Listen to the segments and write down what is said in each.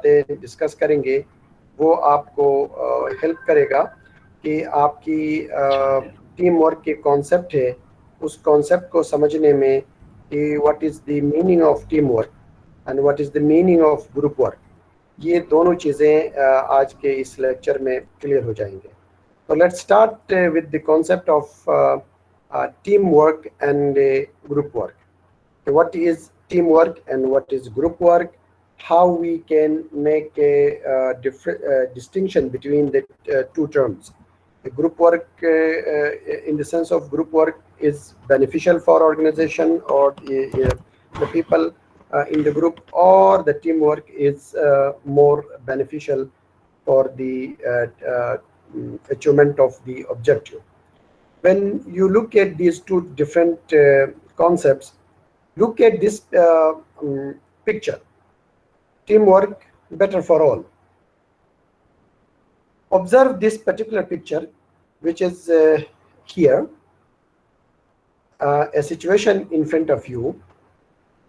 बातें डिस्कस करेंगे वो आपको हेल्प करेगा कि आपकी टीम वर्क के कॉन्सेप्ट है उस कॉन्सेप्ट को समझने में कि what is the meaning of team work and what is the meaning of group work, ये दोनों चीज़ें आज के इस लेक्चर में क्लियर हो जाएंगे। तो let's start with the concept of team work and group work. What is teamwork and what is group work? How we can make a different distinction between the two terms. The group work, in the sense of group work, is beneficial for organization or the people in the group, or the teamwork is more beneficial for the achievement of the objective. When you look at these two different concepts, look at this picture. Teamwork better for all. Observe this particular picture, which is here, a situation in front of you,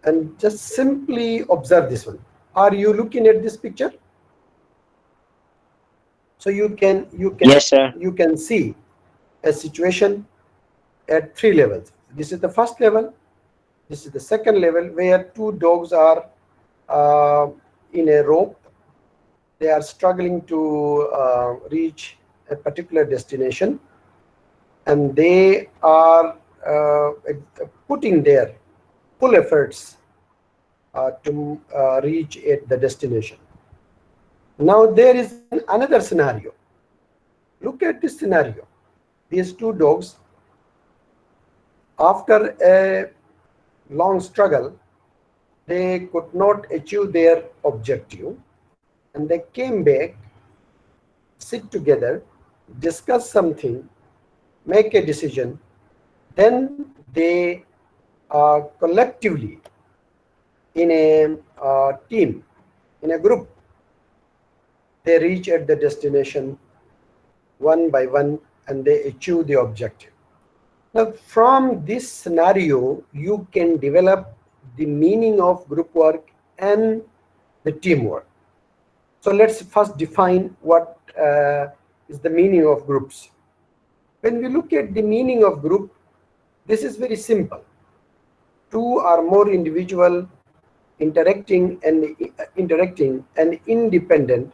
and just simply observe this one. Are you looking at this picture? So you can Yes, sir. you can see a situation at 3 levels. This is the first level. This is the second level, where two dogs are in a rope. They are struggling to reach a particular destination, and they are putting their full efforts to reach at the destination. Now there is another scenario. Look at this scenario. These two dogs, after a long struggle, they could not achieve their objective, and they came back, sit together, discuss something, make a decision, then they collectively, in a team, in a group, they reach at the destination one by one, and they achieve the objective. Now, from this scenario, you can develop the meaning of group work and the teamwork. So let's first define what is the meaning of groups. When we look at the meaning of group, this is very simple. Two or more individuals interacting and independent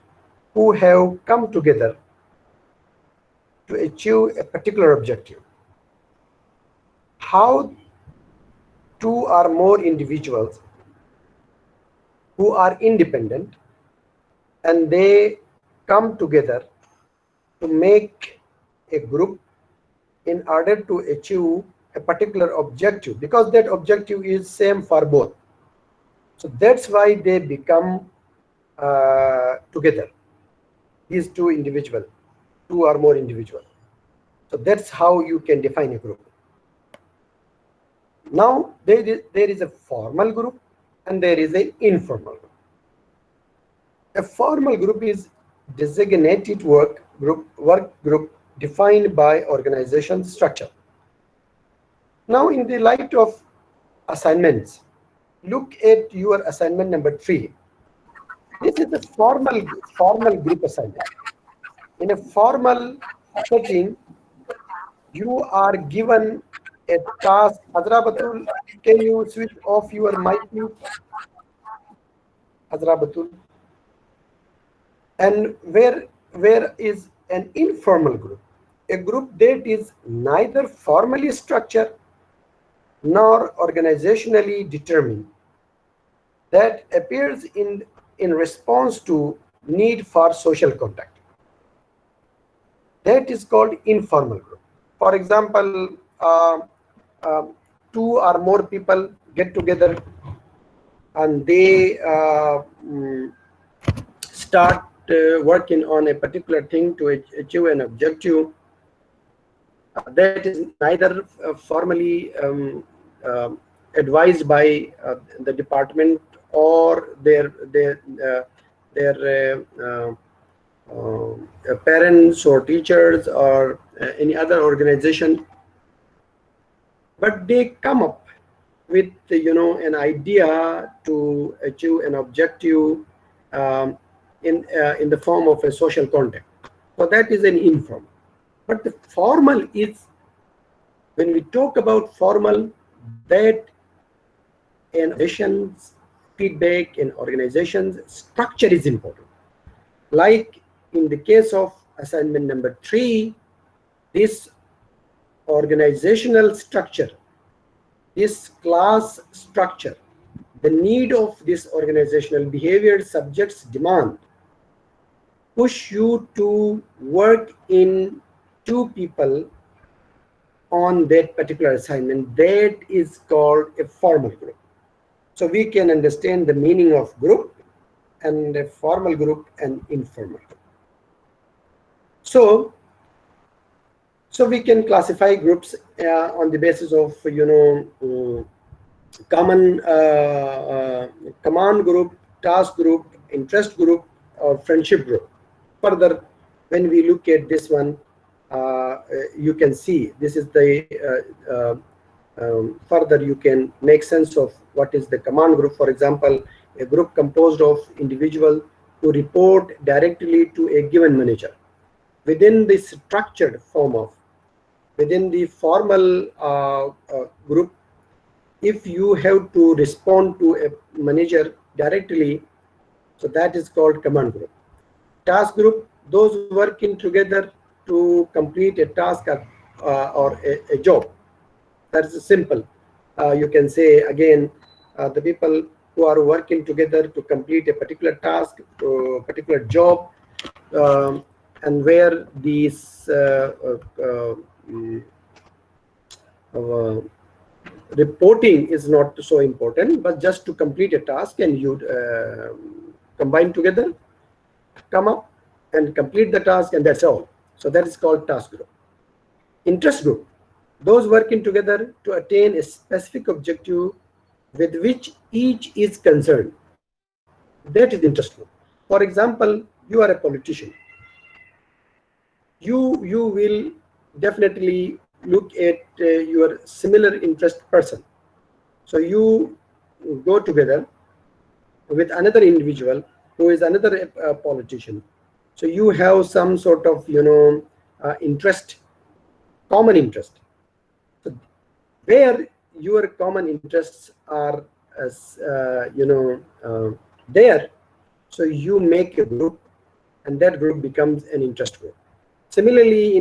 who have come together to achieve a particular objective. How two or more individuals who are independent and they come together to make a group in order to achieve a particular objective, because that objective is same for both. So that's why they become together, these two individuals, two or more individuals. So that's how you can define a group. Now there is a formal group and there is an informal group. A formal group is designated work group defined by organization structure. Now, in the light of assignments, look at your assignment number 3. This is a formal group assignment. In a formal setting, you are given a task. Azra Batul, can you switch off your mic, please? Azra Batul. And where is an informal group? A group that is neither formally structured nor organizationally determined, that appears in response to need for social contact. That is called informal group. For example, two or more people get together and they start working on a particular thing to achieve an objective. That is neither formally advised by the department or their parents or teachers or any other organization, but they come up with an idea to achieve an objective in the form of a social contact. So that is an informal. But the formal is, when we talk about formal, that in organizations, feedback in organizations, structure is important. Like in the case of assignment number 3, this organizational structure, this class structure, the need of this organizational behavior subjects demand push you to work in 2 people on that particular assignment. That is called a formal group. So we can understand the meaning of group and a formal group and informal group. So we can classify groups on the basis of, common command group, task group, interest group, or friendship group. Further, when we look at this one, you can see this is the further you can make sense of what is the command group. For example, a group composed of individuals who report directly to a given manager. Within this structured form of, within the formal group, if you have to respond to a manager directly, so that is called command group. Task group, those working together to complete a task or a job. That's simple. You can say again, the people who are working together to complete a particular task, particular job, and where these reporting is not so important, but just to complete a task, and you combine together, come up and complete the task, and that's all. So that is called task group. Interest group, those working together to attain a specific objective with which each is concerned. That is interest group. For example, you are a politician. You will definitely look at your similar interest person. So you go together with another individual who is another politician. So you have some sort of interest, common interest. So where your common interests are there, so you make a group, and that group becomes an interest group. Similarly,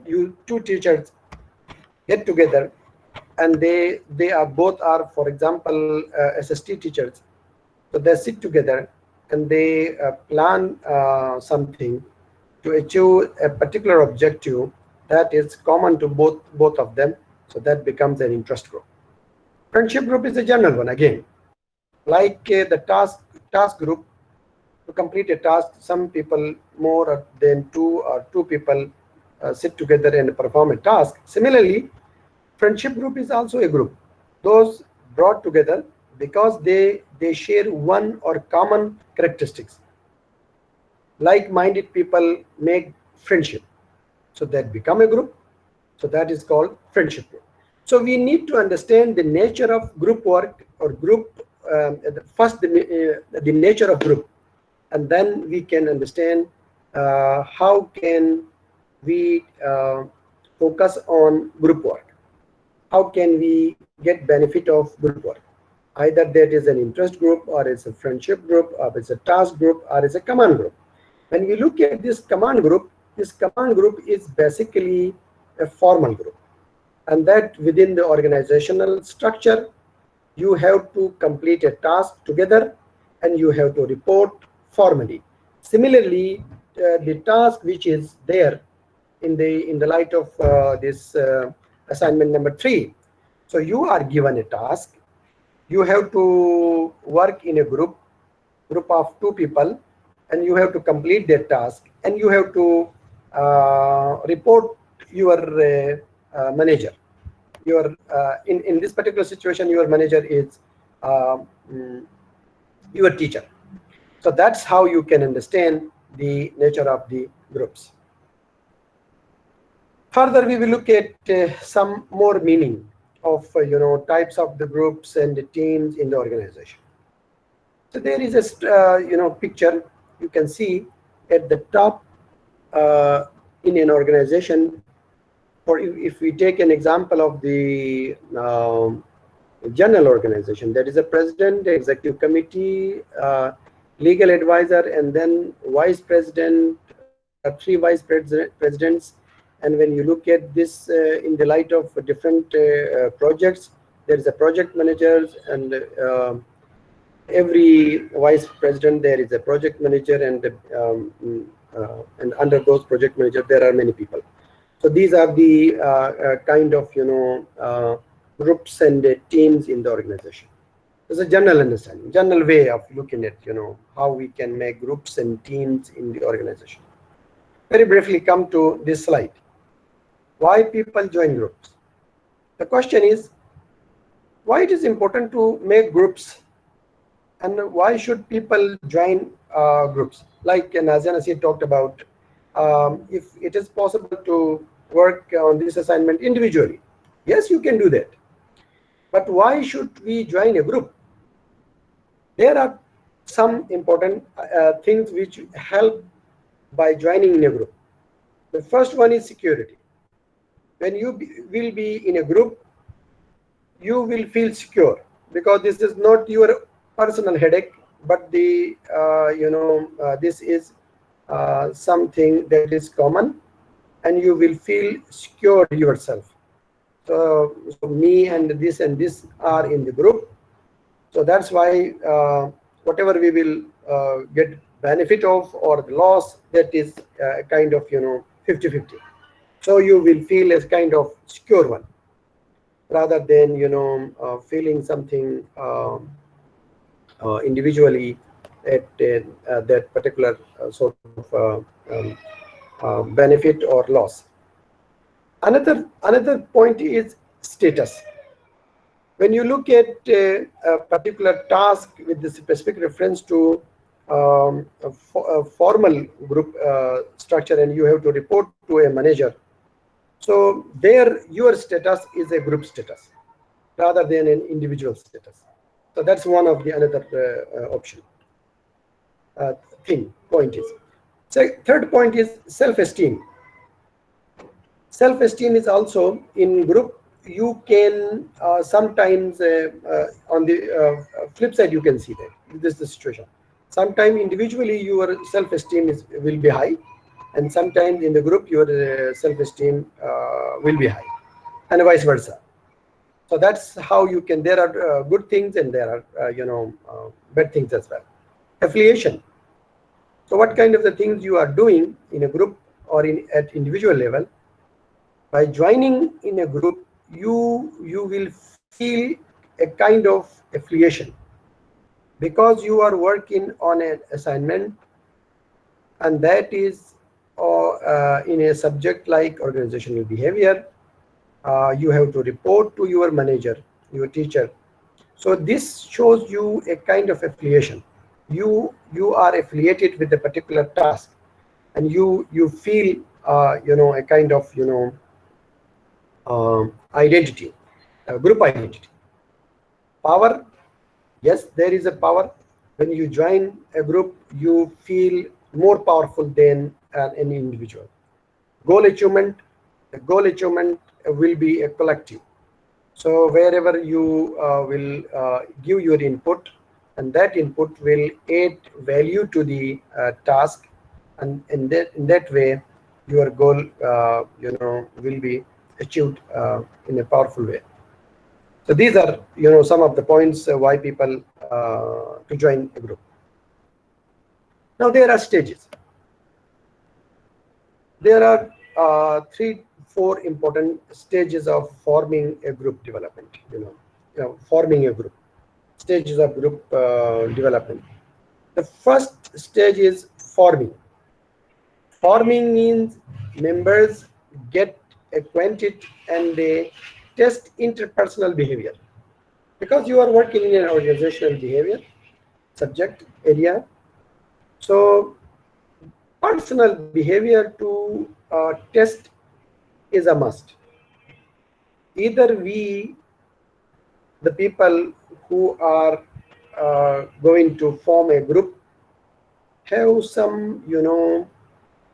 you 2 teachers get together, and they are both are, for example, SST teachers. So they sit together and they plan something to achieve a particular objective that is common to both of them. So that becomes an interest group. Friendship group is a general one again, like the task group. To complete a task, some people more than 2 people sit together and perform a task. Similarly, friendship group is also a group. Those brought together because they share one or common characteristics. Like-minded people make friendship, so that become a group. So that is called friendship group. So we need to understand the nature of group work or group. First, the nature of group. And then we can understand how can we focus on group work. How can we get benefit of group work? Either that is an interest group, or it's a friendship group, or it's a task group, or it's a command group. When we look at this command group is basically a formal group. And that within the organizational structure, you have to complete a task together, and you have to report formally. Similarly, the task which is there in the light of this assignment number 3. So you are given a task. You have to work in a group of 2 people, and you have to complete that task, and you have to report your manager. Your in this particular situation, your manager is your teacher. So that's how you can understand the nature of the groups. Further, we will look at some more meaning of types of the groups and the teams in the organization. So there is a picture you can see at the top in an organization, or if we take an example of the general organization, that is a president, executive committee, legal advisor, and then vice president. There are 3 vice presidents. And when you look at this in the light of different projects, there is a project manager, and every vice president there is a project manager, and under those project managers there are many people. So these are the kind of groups and teams in the organization. There's a general understanding, general way of looking at how we can make groups and teams in the organization. Very briefly come to this slide. Why people join groups? The question is, why it is important to make groups, and why should people join groups? Like Nazia Nasir talked about, if it is possible to work on this assignment individually, yes, you can do that. But why should we join a group? There are some important things which help by joining in a group. The first one is security. When you will be in a group, you will feel secure, because this is not your personal headache, but the this is something that is common, and you will feel secure yourself. So me and this are in the group, so that's why whatever we will get benefit of or the loss, that is kind of 50-50. So you will feel as kind of secure one, rather than feeling something individually at that particular sort of benefit or loss. Another point is status. When you look at a particular task with the specific reference to a formal group structure, and you have to report to a manager, so there your status is a group status rather than an individual status. So that's one of the another option point is. So third point is self-esteem. Self-esteem is also in group. You can sometimes on the flip side, you can see that this is the situation. Sometimes individually your self-esteem will be high, and sometimes in the group your self-esteem will be high, and vice versa. So that's how you can. There are good things, and there are bad things as well. Affiliation. So what kind of the things you are doing in a group or at individual level? By joining in a group, you will feel a kind of affiliation, because you are working on an assignment, and that is in a subject like organizational behavior. You have to report to your manager, your teacher. So this shows you a kind of affiliation. You are affiliated with a particular task, and you feel a kind of identity, group identity. Power. Yes, there is a power. When you join a group, you feel more powerful than an individual. Goal achievement. The goal achievement will be a collective. So wherever you will give your input, and that input will add value to the task, and in that way your goal will be achieved in a powerful way. So these are some of the points why people to join a group. Now there are stages. There are 3-4 important stages of forming a group development. Forming a group. Stages of group development. The first stage is forming. Forming means members get acquainted and they test interpersonal behavior, because you are working in an organizational behavior subject area. So personal behavior to test is a must. Either we, the people who are going to form a group, have some,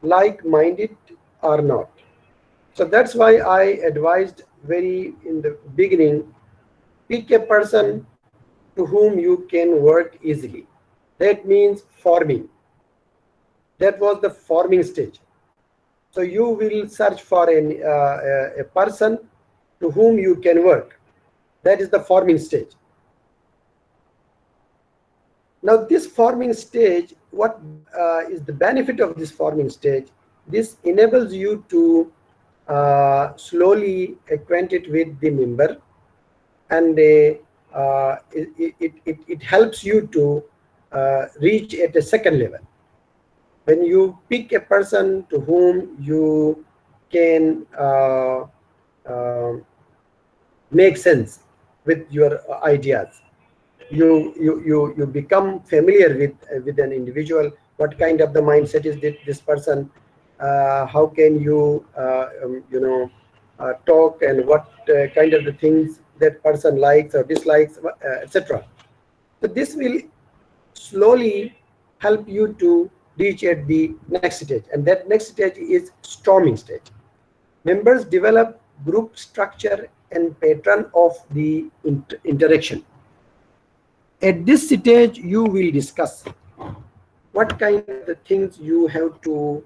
like-minded or not. So that's why I advised very in the beginning, pick a person to whom you can work easily. That means forming. That was the forming stage. So you will search for a person to whom you can work. That is the forming stage. Now this forming stage, what is the benefit of this forming stage? This enables you to slowly acquaint it with the member, and it helps you to reach at a second level. When you pick a person to whom you can make sense with your ideas, you become familiar with an individual. What kind of the mindset is this person? How can you talk, and what kind of the things that person likes or dislikes, etc. So this will slowly help you to reach at the next stage, and that next stage is storming stage. Members develop group structure and pattern of the interaction. At this stage, you will discuss what kind of the things you have to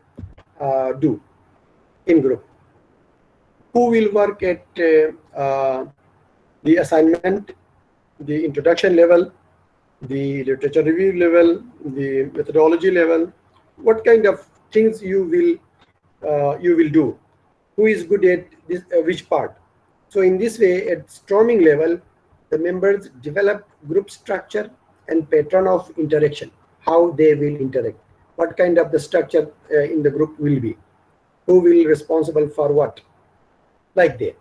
do in group. Who will work at the assignment, the introduction level, the literature review level, the methodology level? What kind of things you will do? Who is good at this, which part? So in this way, at storming level, the members develop group structure and pattern of interaction, how they will interact, what kind of the structure in the group will be, who will be responsible for what, like that.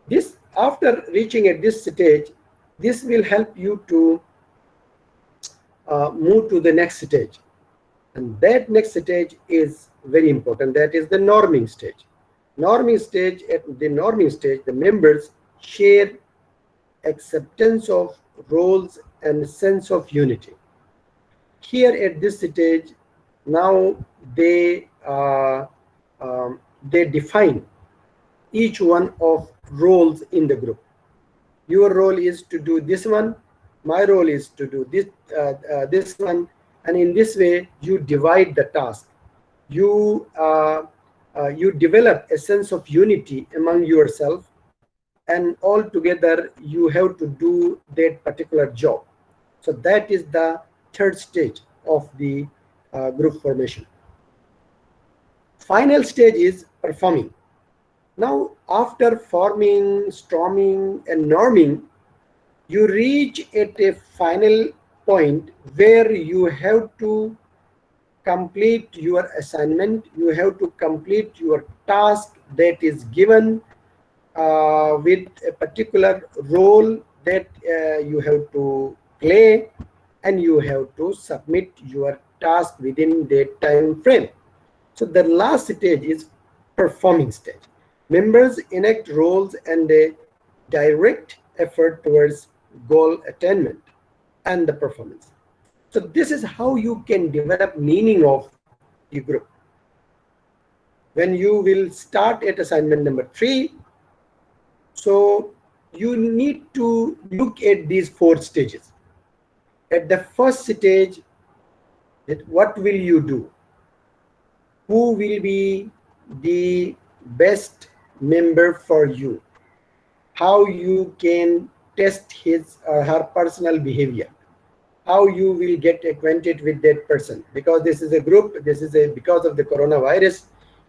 This, after reaching at this stage, this will help you to move to the next stage. And that next stage is very important. That is the norming stage. Norming stage, at the norming stage, the members share acceptance of roles and sense of unity. Here at this stage, now they define each one of roles in the group. Your role is to do this one, my role is to do this one, and in this way you divide the task. You develop a sense of unity among yourself, and all together you have to do that particular job. So that is the third stage of the group formation. Final stage is performing. Now, after forming, storming, and norming, you reach at a final point where you have to complete your assignment, you have to complete your task that is given with a particular role that you have to play, and you have to submit your task within that time frame. So the last stage is performing stage. Members enact roles and a direct effort towards goal attainment and the performance. So this is how you can develop meaning of the group. When you will start at assignment number 3, so you need to look at these 4 stages. At the first stage, what will you do? Who will be the best member for you? How you can test his or her personal behavior? How you will get acquainted with that person? Because this is a group, because of the coronavirus,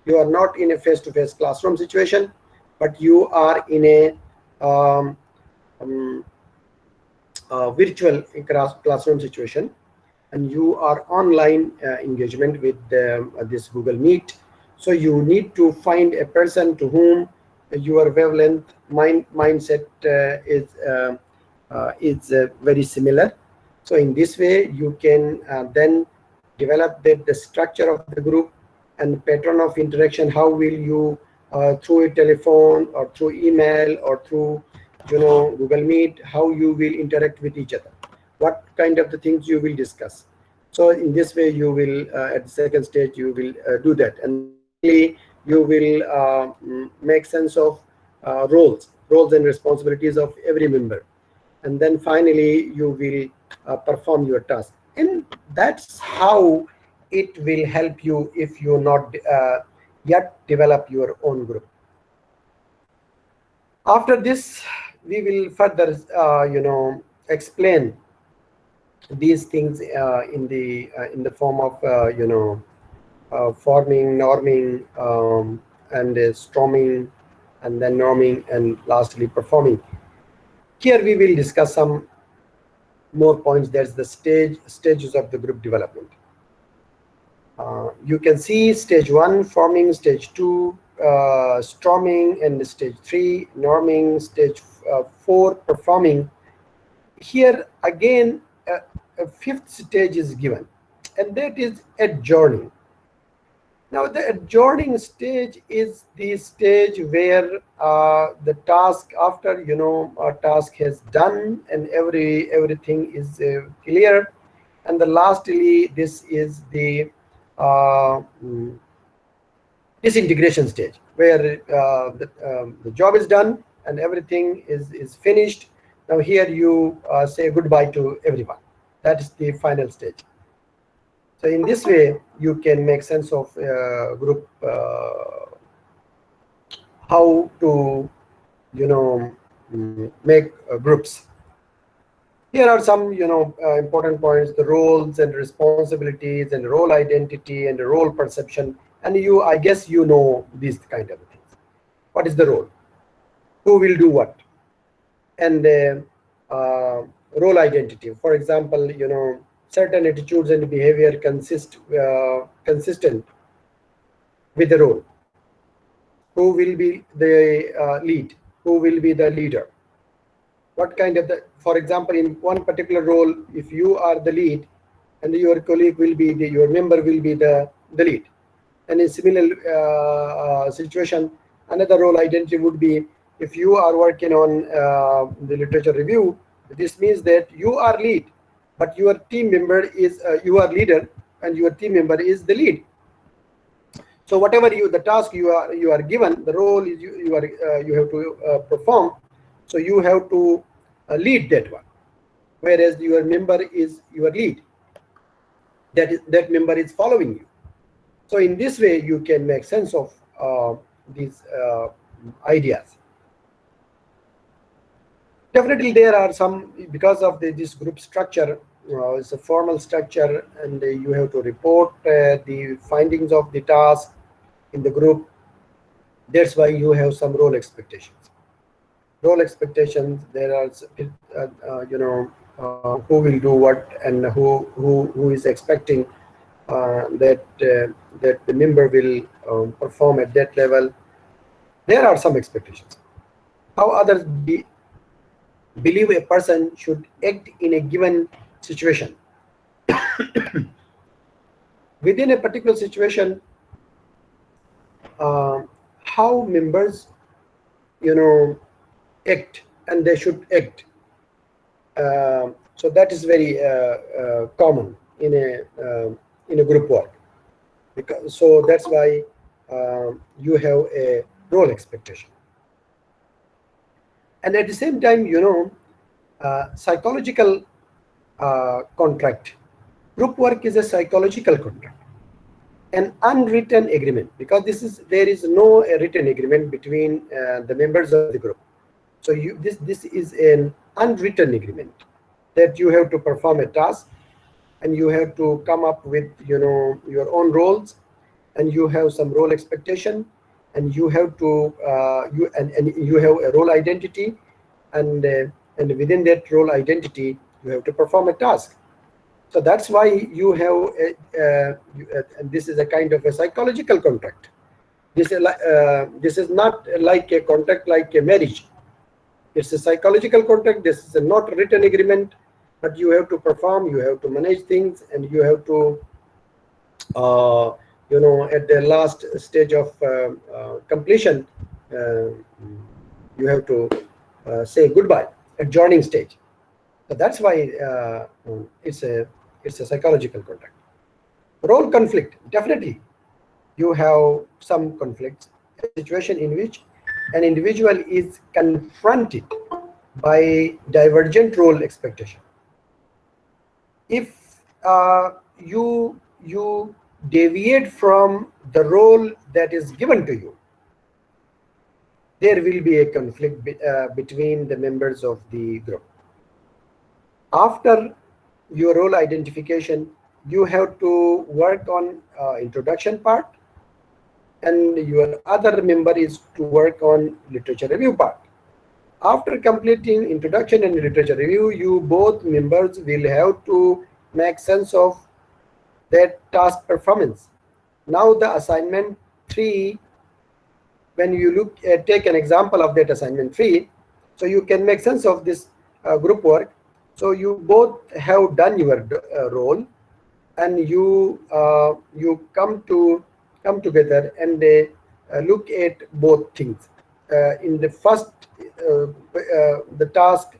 you are not in a face-to-face classroom situation, but you are in a virtual classroom situation, and you are online engagement with this Google Meet. So you need to find a person to whom your wavelength mindset is very similar. So in this way, you can then develop the structure of the group and pattern of interaction. How will you through a telephone or through email or through Google Meet, how you will interact with each other, what kind of the things you will discuss, So in this way, you will at the second stage you will do that, and then finally you will make sense of roles and responsibilities of every member, and then finally you will perform your task. And that's how it will help you if you not yet develop your own group. After this, we will further explain these things in the form of forming, norming, and storming, and then norming, and lastly performing. Here we will discuss some more points. There's the stages of the group development. You can see stage 1 forming, stage 2 storming, and stage 3 norming, stage 4 performing. Here again a fifth stage is given, and that is adjourning. Now the adjourning stage is the stage where the task, after a task has done and everything is clear, and the lastly this is the disintegration stage, where the job is done and everything is finished. Now here you say goodbye to everyone. That is the final stage. So in this way, you can make sense of group, how to make groups. Here are some important points: the roles and responsibilities, and role identity, and the role perception. And I guess you know these kind of things. What is the role? Who will do what? And role identity. For example, certain attitudes and behavior consistent with the role. Who will be the lead? Who will be the leader? What kind of for example, in one particular role, if you are the lead, and your colleague will be your member will be the lead. And in similar situation, another role identity would be, if you are working on the literature review, this means that you are lead, but your team member is you are leader, and your team member is the lead. So whatever the task you are given, the role is you have to perform. So you have to lead that one, whereas your member is your lead. That member is following you. So in this way, you can make sense of these ideas. Definitely, there are some, because of this group structure. It's a formal structure, and you have to report the findings of the task in the group. That's why you have some role expectations. Role expectations. There are who will do what, and who is expecting that the member will perform at that level. There are some expectations. How others believe a person should act in a given situation. Within a particular situation, how members act, and they should act. So that is very common in a group work. So that's why you have a role expectation. And at the same time, psychological contract. Group work is a psychological contract, an unwritten agreement, because there is no written agreement between the members of the group. So this is an unwritten agreement that you have to perform a task, and you have to come up with your own roles, and you have some role expectation, and you have to you have a role identity, and within that role identity you have to perform a task. So that's why you have and this is a kind of a psychological contract. This is not like a contract like a marriage. It's a psychological contract. This is a not written agreement, but you have to perform, you have to manage things, and you have to at the last stage of completion, you have to say goodbye, adjourning stage. So that's why it's a It's a psychological contact. Role conflict, definitely. You have some conflicts, a situation in which an individual is confronted by divergent role expectation. If you deviate from the role that is given to you, there will be a conflict between the members of the group. After your role identification, you have to work on introduction part, and your other member is to work on literature review part. After completing introduction and literature review, you both members will have to make sense of that task performance. Now the assignment 3, when you look at, take an example of that assignment 3, so you can make sense of this group work. So you both have done your role, and you come together and look at both things. In the first the task,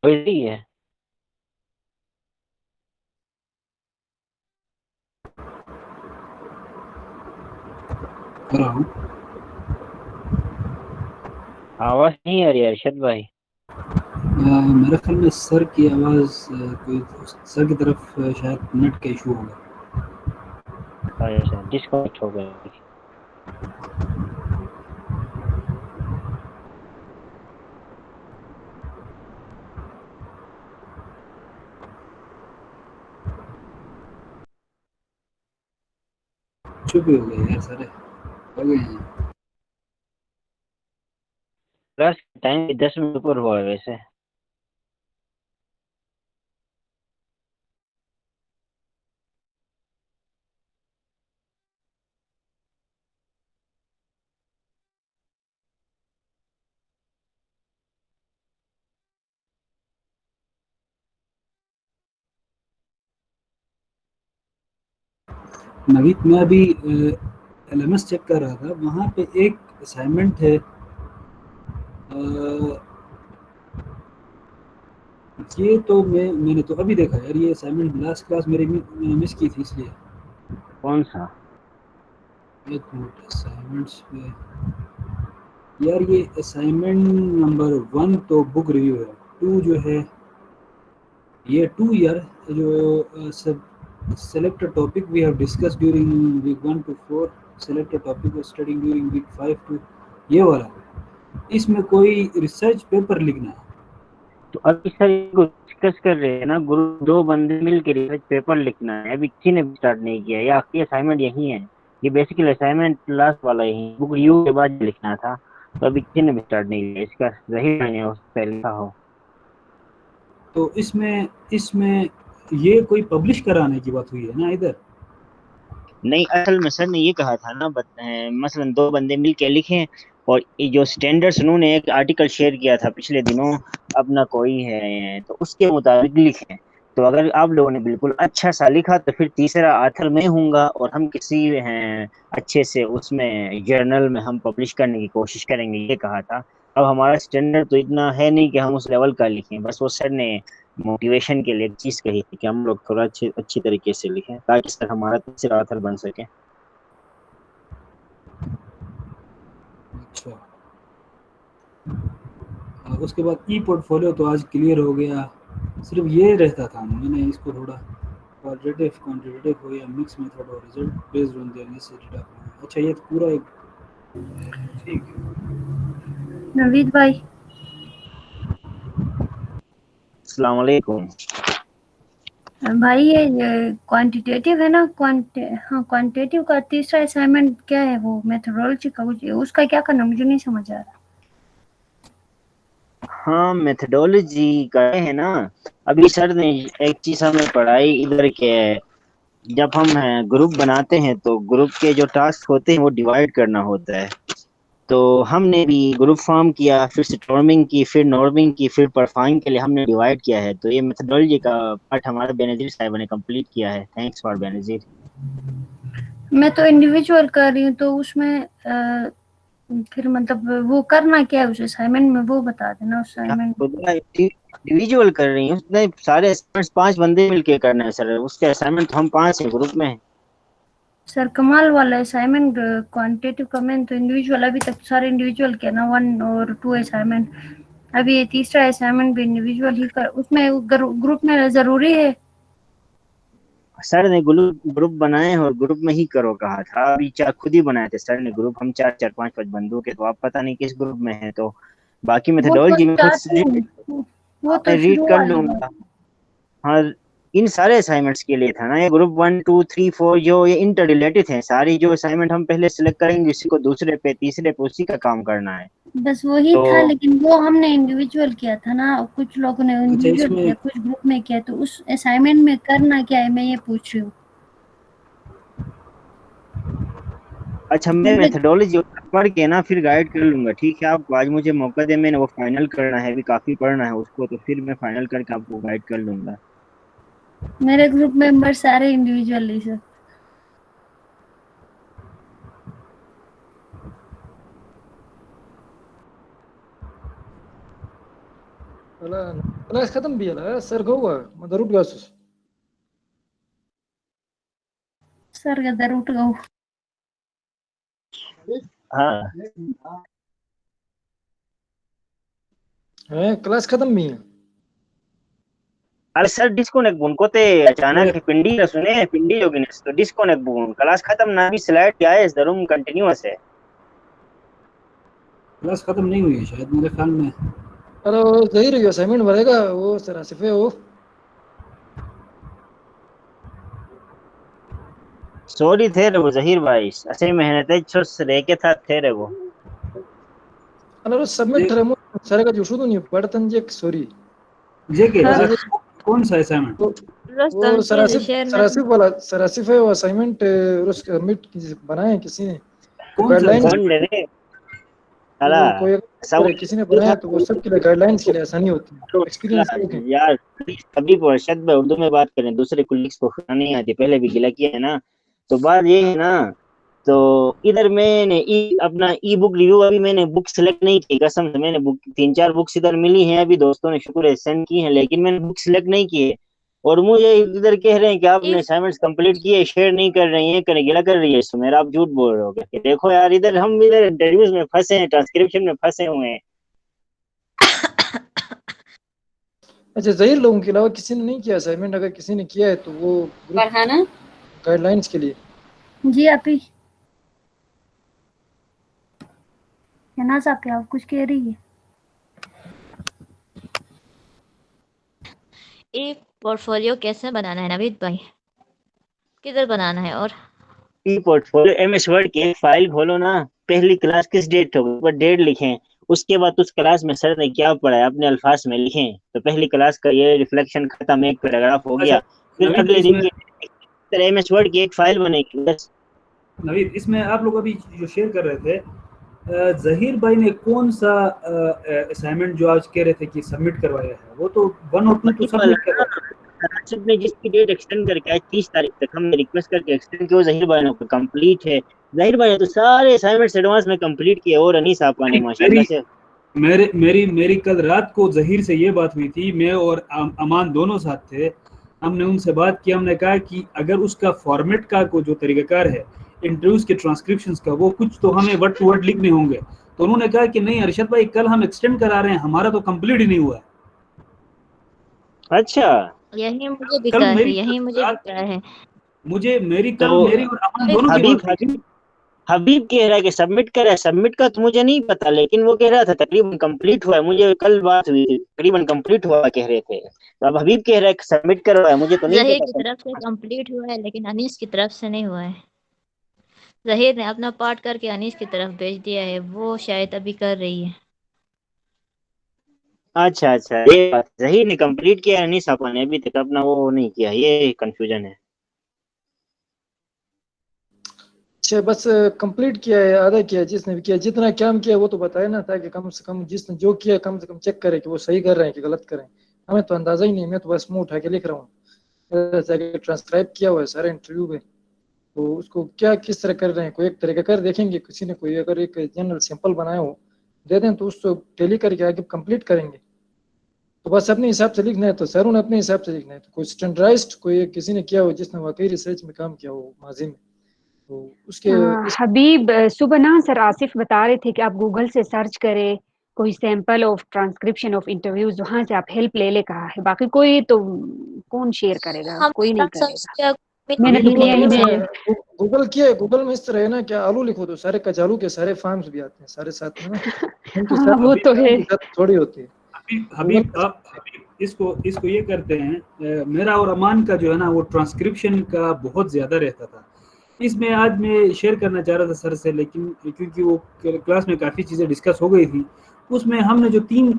वही है। Hello, आवाज नहीं आ रही है अरशद भाई। मेरे ख्याल में सर की आवाज़ कोई सर की तरफ शायद नेट का इशू होगा। अच्छा, डिस्कनेक्ट हो गई। चुप ही हो गए यार सारे, हो गए हैं। क्लास टाइम 10 मिनट ऊपर हुआ है वैसे। नवीद, मैं अभी LMS चेक कर रहा था, वहाँ पे एक असाइनमेंट है, ये तो मैंने तो अभी देखा यार, ये असाइनमेंट लास्ट क्लास मैंने मिस की थी इसलिए। कौन सा? एक मिनट, असाइनमेंट्स पे यार, ये असाइनमेंट नंबर 1 तो बुक रिव्यू है, 2 जो है ये 2 यार, जो सब select a topic we have discussed during week 1 to 4, select a topic of studying during week 5 to, ये वाला। इसमें कोई रिसर्च पेपर लिखना है। तो अभी सर इसको डिस्कस कर रहे हैं ना, ग्रुप 2 बंदे मिलकर रिसर्च पेपर लिखना है। अभी किसी ने भी स्टार्ट नहीं किया। या आपकी असाइनमेंट यही है? ये बेसिकली असाइनमेंट लास्ट वाला यही बुक रिव्यू के बाद लिखना था, तो अभी किसी ने भी स्टार्ट नहीं किया। इसका सही मैंने उससे लिखा हो तो इसमें ये कोई पब्लिश कराने की बात हुई है ना इधर? नहीं, असल में सर ने ये कहा था ना, मसलन 2 बंदे मिलके लिखें, और ये जो स्टैंडर्ड्स उन्होंने एक आर्टिकल शेयर किया था पिछले दिनों, अपना कोई है तो उसके मुताबिक लिखें। तो अगर आप लोगों ने बिल्कुल अच्छा सा लिखा तो फिर तीसरा आथर मैं हूँगा, और हम किसी अच्छे से उसमें जर्नल में हम पब्लिश करने की कोशिश करेंगे, ये कहा था। अब हमारा स्टैंडर्ड तो इतना है नहीं कि हम उस लेवल का लिखें, बस वो सर ने मोटिवेशन के लिए एक चीज कही थी कि हम लोग थोड़ा अच्छी तरीके से लिखें ताकि सर हमारा तीसरा ऑथर बन सके। अच्छा, उसके बाद ई पोर्टफोलियो तो आज क्लियर हो गया। सिर्फ ये रहता था, मैंने इसको थोड़ा क्वालिटेटिव क्वांटिटेटिव हो या मिक्स मेथड और result based on the necessity document. अच्छा, ये तो पूरा एक ठीक है। नवीद भाई, अस्सलाम वालेकुम। भाई ये क्वांटिटेटिव है ना, क्वांटिटेटिव का तीसरा असाइनमेंट क्या है, वो मेथोडोलॉजी का कुछ, उसका क्या करना, मुझे नहीं समझ आ रहा। हाँ मेथोडोलॉजी का है ना। अभी सर ने एक चीज हमें पढ़ाई इधर के, जब हम ग्रुप बनाते हैं तो ग्रुप के जो टास्क होते हैं वो डिवाइड करना होता है। तो हमने भी ग्रुप फॉर्म किया, फिर स्टॉर्मिंग की, फिर नॉर्मिंग की, फिर परफॉर्मिंग के लिए हमने डिवाइड किया है। तो ये मेथोडोलॉजी का पार्ट हमारा बेनजीर साहब ने कंप्लीट किया है। Thanks for Benazir. मैं तो इंडिविजुअल कर रही हूँ, तो उसमें फिर मतलब वो करना क्या है उस असाइनमेंट में, वो बता देना उस असाइनमेंट में। इंडिविजुअल कर रही हूँ, उसमें सारे असाइनमेंट्स 5 बंदे मिलके करना है सर। उसके असाइनमेंट हम 5 हैं ग्रुप में। सर कमाल वाला असाइनमेंट क्वांटिटेटिव का, मैंने तो इंडिविजुअल अभी तक सारे इंडिविजुअल किया ना, 1 और 2 असाइनमेंट। अभी ये तीसरा असाइनमेंट भी इंडिविजुअल ही कर, उसमें ग्रुप में जरूरी है। सर ने ग्रुप बनाए हैं और ग्रुप में ही करो कहा था। अभी चार खुद ही बनाए थे सर ने ग्रुप, हम चार चार पांच पांच बंदों के। तो आप पता नहीं किस ग्रुप में है। तो बाकी वो तो मेथोडोलॉजी में खुद स्टार्ट से वो तो मैं रीड शुरू कर वाली बात। लूंगा। हाँ, इन सारे असाइनमेंट्स के लिए था ना ये ग्रुप 1 2 3 4, जो ये इंटर रिलेटेड है। सारी जो असाइनमेंट हम पहले सिलेक्ट करेंगे, इसी को दूसरे पे तीसरे पे उसी का काम करना है। बस वही तो था, लेकिन वो हमने इंडिविजुअल किया था ना, और कुछ लोगों ने अच्छा इंडिविजुअल इसमें किया, कुछ ग्रुप में किया। तो उस असाइनमेंट में करना क्या है, मैं ये पूछ रही हूँ। अच्छा, मैं मतलब मेथोडोलॉजी पढ़ के ना फिर गाइड कर लूंगा। ठीक है, आप आज मुझे मौका दे, मैंने वो फाइनल करना है, अभी काफी पढ़ना है उसको। तो फिर मैं फाइनल करके आपको गाइड कर लूंगा। मेरे ग्रुप मेंबर सारे इंडिविजुअल ही सर। لا خلاص ختم بيه لا صار جوه ما ضروري جاسوس सर गदर उठ गओ। हाँ क्लास खत्म भी है अरे सर डिस्कनेक्ट बुन को ते अचानक ही पिंडी का सुने पिंडी योगी ने तो डिस्कनेक्ट बुन क्लास खत्म ना भी स्लाइड क्या है इस दरूम कंटिन्यूअस है। क्लास खत्म नहीं हुई है शायद मेरे ख्याल में। अरे वो ज़हीर ही असाइनमेंट भरेगा वो सर आसिफ है वो सॉरी थे रे वो जहीर भाई, अच्छे मेहनत है छुस रह के था थे रे वो। अरे वो सबमिट जे ठरमो सर का जो शुरू नहीं पढ़तन जे सॉरी जेके हाँ वैसे कौन सा असाइनमेंट? वो सर आसिफ वाला सर आसिफ है वो असाइनमेंट उसका सबमिट बनाए हैं किसी ने तो कौन सा गाइडलाइंस कौन असाइनमेंट? रे साला वो कोई सब अगर किसी ने बनाया तो वो सबके लिए गाइडलाइंस के लिए आसानी होती है एक्सपीरियंस देखें यार कभी परिषद में उर्दू में बात करें, दूसरे कुलीग्स को नहीं आती, पहले भी गिला किया है ना। तो बात ये है ना, तो इधर मैंने अपना ई बुक रिव्यू, अभी मैंने बुक सिलेक्ट नहीं की कसम से। मैंने बुक 3 4 बुक्स इधर मिली हैं, अभी दोस्तों ने शुक्र है सेंड की है, लेकिन मैंने बुक सिलेक्ट नहीं की है। और मुझे इधर कह रहे हैं कि आपने असाइनमेंट्स कंप्लीट किए, शेयर नहीं कर रही हैं, कर गिला कर रही है। तो मेरा आप झूठ बोल रहे हो क्या? देखो यार, इधर हम इधर इंटरव्यूज में फंसे हैं, ट्रांसक्रिप्शन में फंसे हुए हैं। अच्छा ज़हीर लोगों के अलावा किसी ने नहीं किया असाइनमेंट अगर किसी ने किया है तो वो ग्रुप पढ़ाना गाइडलाइंस के लिए जी आप ही है ना साहब, क्या आप कुछ कह रही है। ये पोर्टफोलियो कैसे बनाना है नवीद भाई, किधर बनाना है? और ई पोर्टफोलियो एमएस वर्ड की एक फाइल खोलो ना, पहली क्लास किस डेट होगी ऊपर डेट लिखें। उसके बाद उस क्लास में सर ने क्या पढ़ाया अपने अल्फाज में लिखें। तो पहली क्लास का ये रिफ्लेक्शन खत्म, एक पैराग्राफ हो अच्छा गया। फिर नवीद अगले दिन इसमें की एमएस वर्ड की एक फाइल बनेगी बस। नवीद इसमें आप लोग अभी जो शेयर कर रहे थे, जहीर भाई ने कौन सा असाइनमेंट जो आज कह रहे थे कि सबमिट करवाया है, वो तो 1 और 2 तो वही वाला सबमिट ना, करवाया। सर ने जिसकी डेट एक्सटेंड करके आज 30 तारीख तक हमने रिक्वेस्ट करके एक्सटेंड किया, जहीर भाई ने कंप्लीट है। जहीर भाई ने तो सारे असाइनमेंट्स एडवांस में कंप्लीट किए, और अनीस आपा ने मेरी माशाल्लाह से। मेरी कल रात को जहीर से ये बात हुई थी, मैं और अमान दोनों साथ थे। हमने उनसे बात की, हमने कहा कि अगर उसका फॉर्मेट का को जो तरीकाकार है इंटरव्यूज के ट्रांसक्रिप्शंस का, वो कुछ तो हमें वर्ड टू वर्ड लिखने होंगे। तो उन्होंने कहा कि नहीं अरशद भाई, कल हम एक्सटेंड करा रहे हैं, हमारा तो कंप्लीट ही नहीं हुआ है। अच्छा, यही मुझे भी कल कहा है, मेरी यही मुझे भी रात कहा है। मुझे मेरी तो कल मेरी और अमान दोनों की हबीब बात हुई थी। हबीब हबीब कह रहा है कि सबमिट करा है, सबमिट का तो मुझे नहीं पता, लेकिन वो कह रहा था तकरीबन कंप्लीट हुआ है, मुझे कल बात हुई थी, तकरीबन कंप्लीट हुआ कह रहे थे। तो अब हबीब कह रहा है कि सबमिट करवा है, मुझे तो नहीं जहीर की पता। तरफ से कंप्लीट हुआ है लेकिन अनीस की तरफ से नहीं हुआ है। जहीर ने अपना पार्ट करके अनीस की तरफ भेज दिया है, वो शायद अभी कर रही है। अच्छा अच्छा, ये बात जहीर ने कंप्लीट किया है, नहीं सापा ने अभी तक अपना वो नहीं किया, ये कंफ्यूजन है। अच्छा, बस कंप्लीट किया है, आधा किया है, जिसने भी किया, जितना काम किया वो तो बताया ना, ताकि कम से कम जिसने जो किया कम से कम चेक करे कि वो सही कर रहे हैं कि गलत कर रहे हैं। हमें तो अंदाजा ही नहीं, मैं तो बस मुंह उठा के लिख रहा हूँ। जैसे ट्रांसक्राइब किया हुआ है सारे इंटरव्यू में, तो उसको क्या किस तरह कर रहे हैं, कोई एक तरीका कर देखेंगे, किसी ने कोई अगर एक जनरल सैंपल बनाया हो दे दें तो उसको टेली करके आगे कंप्लीट करेंगे। तो बस अपने हिसाब से लिखना है तो सर ने अपने हिसाब से लिखना है, तो कोई स्टैंडर्डाइज्ड कोई किसी ने किया हो जिसने वाकई रिसर्च में काम किया हो माजी में, तो उसके हबीब, सुबह ना सर आसिफ बता रहे थे कि आप गूगल से सर्च करें कोई sample of transcription of interviews, वहां से आप हेल्प ले ले कहा है, बाकी कोई तो कौन शेयर करेगा, हम कोई नहीं सर्च करेगा। किया, मैंने तो किया ही नहीं। गूगल किया, गूगल में इस तरह है ना, क्या आलू लिखो तो सारे कचालू के सारे फार्म्स भी आते हैं सारे साथ में ना, उनकी हाँ सारी वो तो है। थोड़ी होती है। हबीब इसको ये करते हैं, मेरा और अमान का जो है ना वो ट्रांसक्रिप्शन का बहुत ज़्यादा रहता था। इसमें आज मैं शेयर करना चाह रहा था सर से, लेकिन क्योंकि वो क्लास में काफ़ी चीज़ें डिस्कस हो गई थी, उसमें हमने जो 3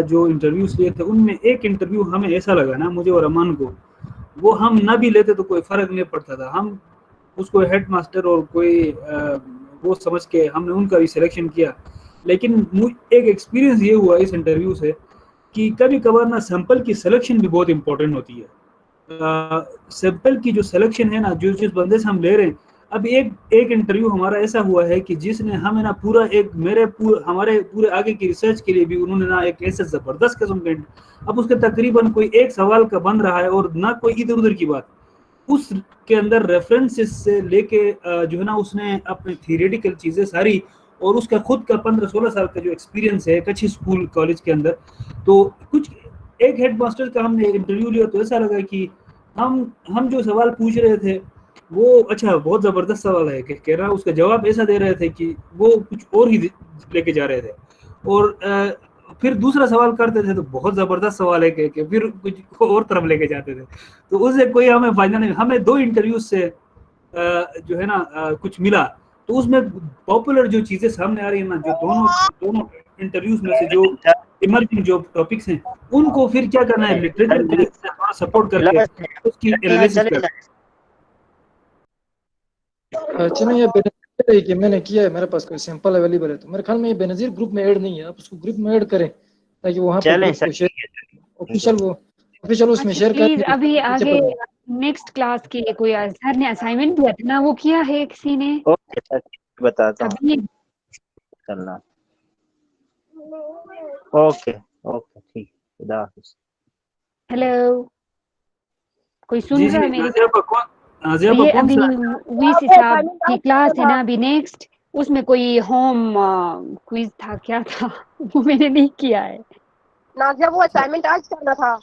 जो इंटरव्यूज लिए थे उनमें एक इंटरव्यू हमें ऐसा लगा ना, मुझे और अमान को, वो हम ना भी लेते तो कोई फ़र्क नहीं पड़ता था, हम उसको हेड मास्टर और कोई वो समझ के हमने उनका भी सिलेक्शन किया। लेकिन एक एक्सपीरियंस ये हुआ इस इंटरव्यू से कि कभी कभार ना सैंपल की सिलेक्शन भी बहुत इंपॉर्टेंट होती है। सैंपल की जो सिलेक्शन है ना, जो जिस बंदे से हम ले रहे हैं, अब एक इंटरव्यू हमारा ऐसा हुआ है कि जिसने हमें ना पूरा एक हमारे पूरे आगे की रिसर्च के लिए भी उन्होंने ना एक ऐसे ज़बरदस्त किस्म का, अब उसके तकरीबन कोई एक सवाल का बन रहा है और ना कोई इधर उधर की बात, उसके अंदर रेफरेंसेस से लेके जो है ना उसने अपने थियोरेटिकल चीज़ें सारी, और उसका खुद का 15-16 साल का जो एक्सपीरियंस है एक अच्छी स्कूल कॉलेज के अंदर, तो कुछ एक हेड मास्टर का हमने इंटरव्यू लिया तो ऐसा लगा कि हम जो सवाल पूछ रहे थे वो अच्छा बहुत ज़बरदस्त सवाल है, कह रहा उसका जवाब ऐसा दे रहे थे कि वो कुछ और ही लेके जा रहे थे, और फिर दूसरा सवाल करते थे तो बहुत ज़बरदस्त सवाल है कि फिर कुछ और तरफ लेके जाते थे। तो उससे कोई हमें फायदा नहीं, हमें 2 इंटरव्यूज से जो है ना कुछ मिला, तो उसमें पॉपुलर जो चीज़ें सामने आ रही है ना, जो दोनों इंटरव्यूज में से जो इमर्जिंग जो टॉपिक्स हैं उनको फिर क्या करना है, लिटरेचर को थोड़ा सपोर्ट करके उसकी एनालिसिस करना। चलो ये बेनजीर है कि मैंने किया है, मेरे पास कोई सैंपल अवेलेबल है, तो मेरे ख्याल में ये बेनजीर ग्रुप में ऐड नहीं है, आप उसको ग्रुप में ऐड करें ताकि वहाँ पे ग्रुप को शेयर ऑफिशियल उसमें शेयर प्लीज करें। अभी आगे नेक्स्ट क्लास के कोई सर ने असाइनमेंट दिया था ना, वो किया है किसी ने? ओके सर बताता हूँ, चलना। ओके ओके ठीक, खुदा हाफिज़। हेलो, कोई सुन जी रहा है जी, मेरी? ये अभी वीसी साहब की क्लास है ना अभी नेक्स्ट, उसमें कोई होम क्विज था, क्या था वो मैंने नहीं किया है। नाज़िया वो असाइनमेंट आज करना था,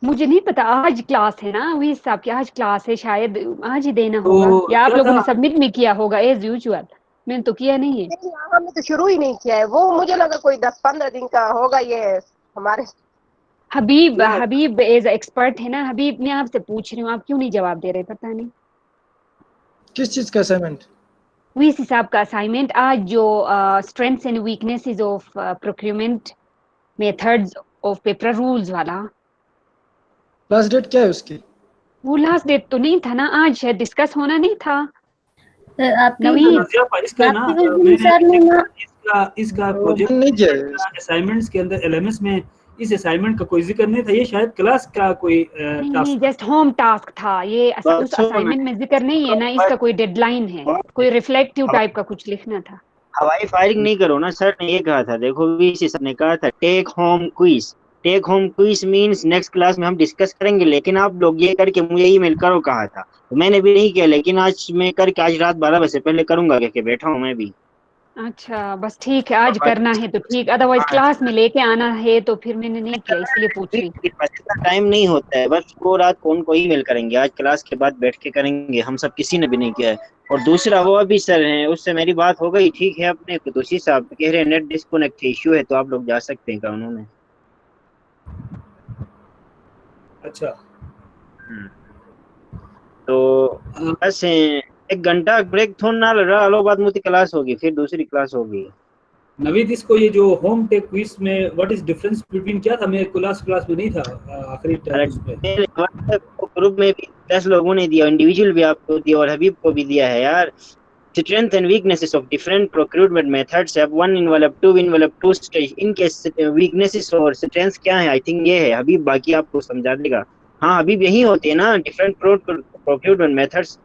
मुझे नहीं पता, आज क्लास है ना वीसी साहब की, आज क्लास है, शायद आज ही देना तो होगा, या आप लोगों ने सबमिट भी किया होगा एज यूजुअल, मैंने तो किया नहीं है। हमने तो शुरू ही नहीं किया है, वो मुझे लगा कोई 10-15 दिन का होगा ये हमारे। हबीब एज एक्सपर्ट है ना, हबीब मैं आपसे पूछ रही हूँ, आप क्यों नहीं जवाब दे रहे, पता नहीं किस चीज का असाइनमेंट? वीसी साहब का असाइनमेंट आज जो strengths and weaknesses of procurement methods of paper rules वाला, लास्ट डेट क्या है उसकी? वो लास्ट डेट तो नहीं था ना, आज शायद डिस्कस होना नहीं था। इसका प्रोजेक्ट नहीं किया, असाइनमेंट्स के अंदर एलएमएस में इस असाइनमेंट का कोई जिक्र नहीं था, ये शायद क्लास का कोई नहीं, जस्ट होम टास्क था ये, उस असाइनमेंट में जिक्र नहीं है ना, इसका कोई डेडलाइन है, कोई रिफ्लेक्टिव टाइप का कुछ लिखना था। हवाई फायरिंग नहीं करो ना, सर ने ये कहा था, देखो वीसी सर ने कहा था take home quiz, take home quiz means next class में हम डिस्कस करेंगे, लेकिन आप लोग ये करके मुझे ईमेल करो कहा था, तो मैंने भी नहीं किया, लेकिन आज मैं करके आज रात 12 बजे से पहले करूंगा, कहके बैठा हूँ मैं भी। अच्छा बस ठीक है, आज करना है तो ठीक, अदरवाइज क्लास में लेके आना है तो फिर मैंने नहीं किया, इसलिए पूछ रही। टाइम नहीं होता है, बस वो रात को उनको ईमेल करेंगे, आज क्लास के बाद बैठ के करेंगे, हम सब किसी ने भी नहीं किया है। और दूसरा वो अभी सर हैं, उससे मेरी बात हो गई, ठीक है, अपने कुदूसी साहब कह रहे हैं नेट डिस्कनेक्ट इश्यू है, तो आप लोग जा सकते हैं, कहा उन्होंने। अच्छा तो बस 1 घंटा ब्रेक थोड़ा ना रहा, लो बाद मुझे क्लास होगी, फिर दूसरी क्लास होगी। नवीद, इसको ये जो होम टेक क्विज में व्हाट इज डिफरेंस बिटवीन, क्या था, मैं क्लास में नहीं था आखिरी टाइम उसमें। ग्रुप में भी 10 लोगों ने दिया, इंडिविजुअल भी आपको दिया और हबीब को भी दिया है यार। Strength and weaknesses of different procurement methods have 1 envelope 2 envelope 2 stage, इनके वीकनेसेस और स्ट्रेंथ्स क्या है, आई थिंक ये है हबीब, बाकी आपको समझा देगा। हाँ हबीब यही होते हैं ना different procurement methods.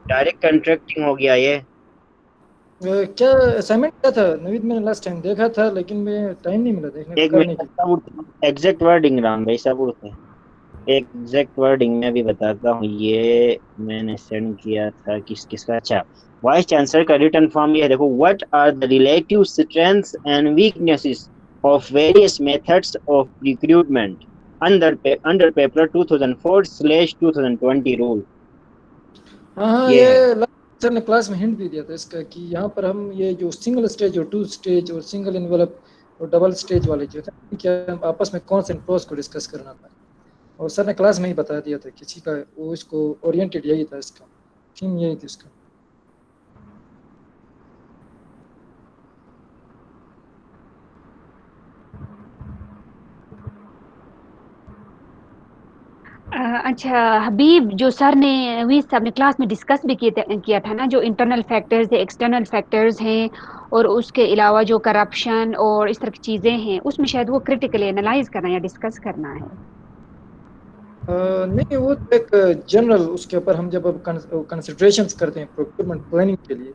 Direct contracting हो गया ये। क्या असाइनमेंट क्या था नवीद? मैंने लास्ट टाइम देखा था लेकिन मैं टाइम नहीं मिला देखने करने की। एग्जैक्ट वर्डिंग राम भाई साहब उड़ते हैं, एग्जैक्ट वर्डिंग मैं भी बताता हूँ, ये मैंने सेंड किया था किसका। अच्छा, वाइस चांसलर का रिटर्न फॉर्म ये है, देखो, what are the relative strengths and weaknesses of various methods of recruitment under paper 2004/2020 rule. हाँ ये ये सर ने क्लास में हिंट भी दिया था इसका कि यहाँ पर हम ये जो सिंगल स्टेज और 2 स्टेज और सिंगल इन्वेलप और डबल स्टेज वाले जो थे, क्या आपस में कॉन्स एंड प्रोस को डिस्कस करना था, और सर ने क्लास में ही बता दिया था किसी का, वो इसको ओरिएंटेड यही था, इसका थीम यही थी इसका। अच्छा हबीब, जो सर ने नवीद साहब ने क्लास में डिस्कस भी किया था ना, जो इंटरनल फैक्टर्स है, एक्सटर्नल फैक्टर्स हैं, और उसके अलावा जो करप्शन और इस तरह की चीजें हैं, उसमें शायद वो क्रिटिकली एनालाइज करना या डिस्कस करना है। नहीं, वो एक जनरल, उसके ऊपर हम जब कंसिडरेशंस करते हैं प्रोक्योरमेंट प्लानिंग के लिए,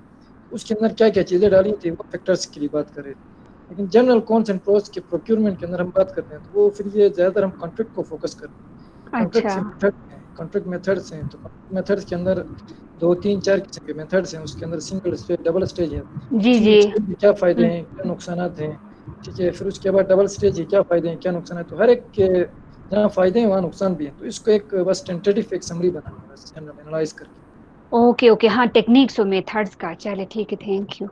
उसके अंदर क्या क्या चीज़ें डाली थी वो फैक्टर्स के लिए बात कर रहे थे। लेकिन जनरल कॉन्स एंड प्रोस के प्रोक्योरमेंट के अंदर हम बात करते हैं तो वो फिर ये ज़्यादातर हम कॉन्ट्रैक्ट को फोकस करते हैं। कॉन्ट्रैक्ट मेथड्स हैं, तो मेथड्स के अंदर 2, 3, 4 किस्म के मेथड्स हैं, उसके अंदर सिंगल स्टेज, डबल स्टेज है। जी जी, क्या फ़ायदे हैं, क्या नुकसान हैं, ठीक है। फिर उसके बाद डबल स्टेज है, क्या फ़ायदे हैं, क्या नुकसान है। तो हर एक के जहाँ फ़ायदे हैं वहाँ नुकसान भी है, तो इसको एक बस टेंटेटिव एक समरी बनाना है, बस जनरल एनालाइज करके। ओके ओके, हाँ, टेक्निक्स और मेथड्स का, चले ठीक है, थैंक यू।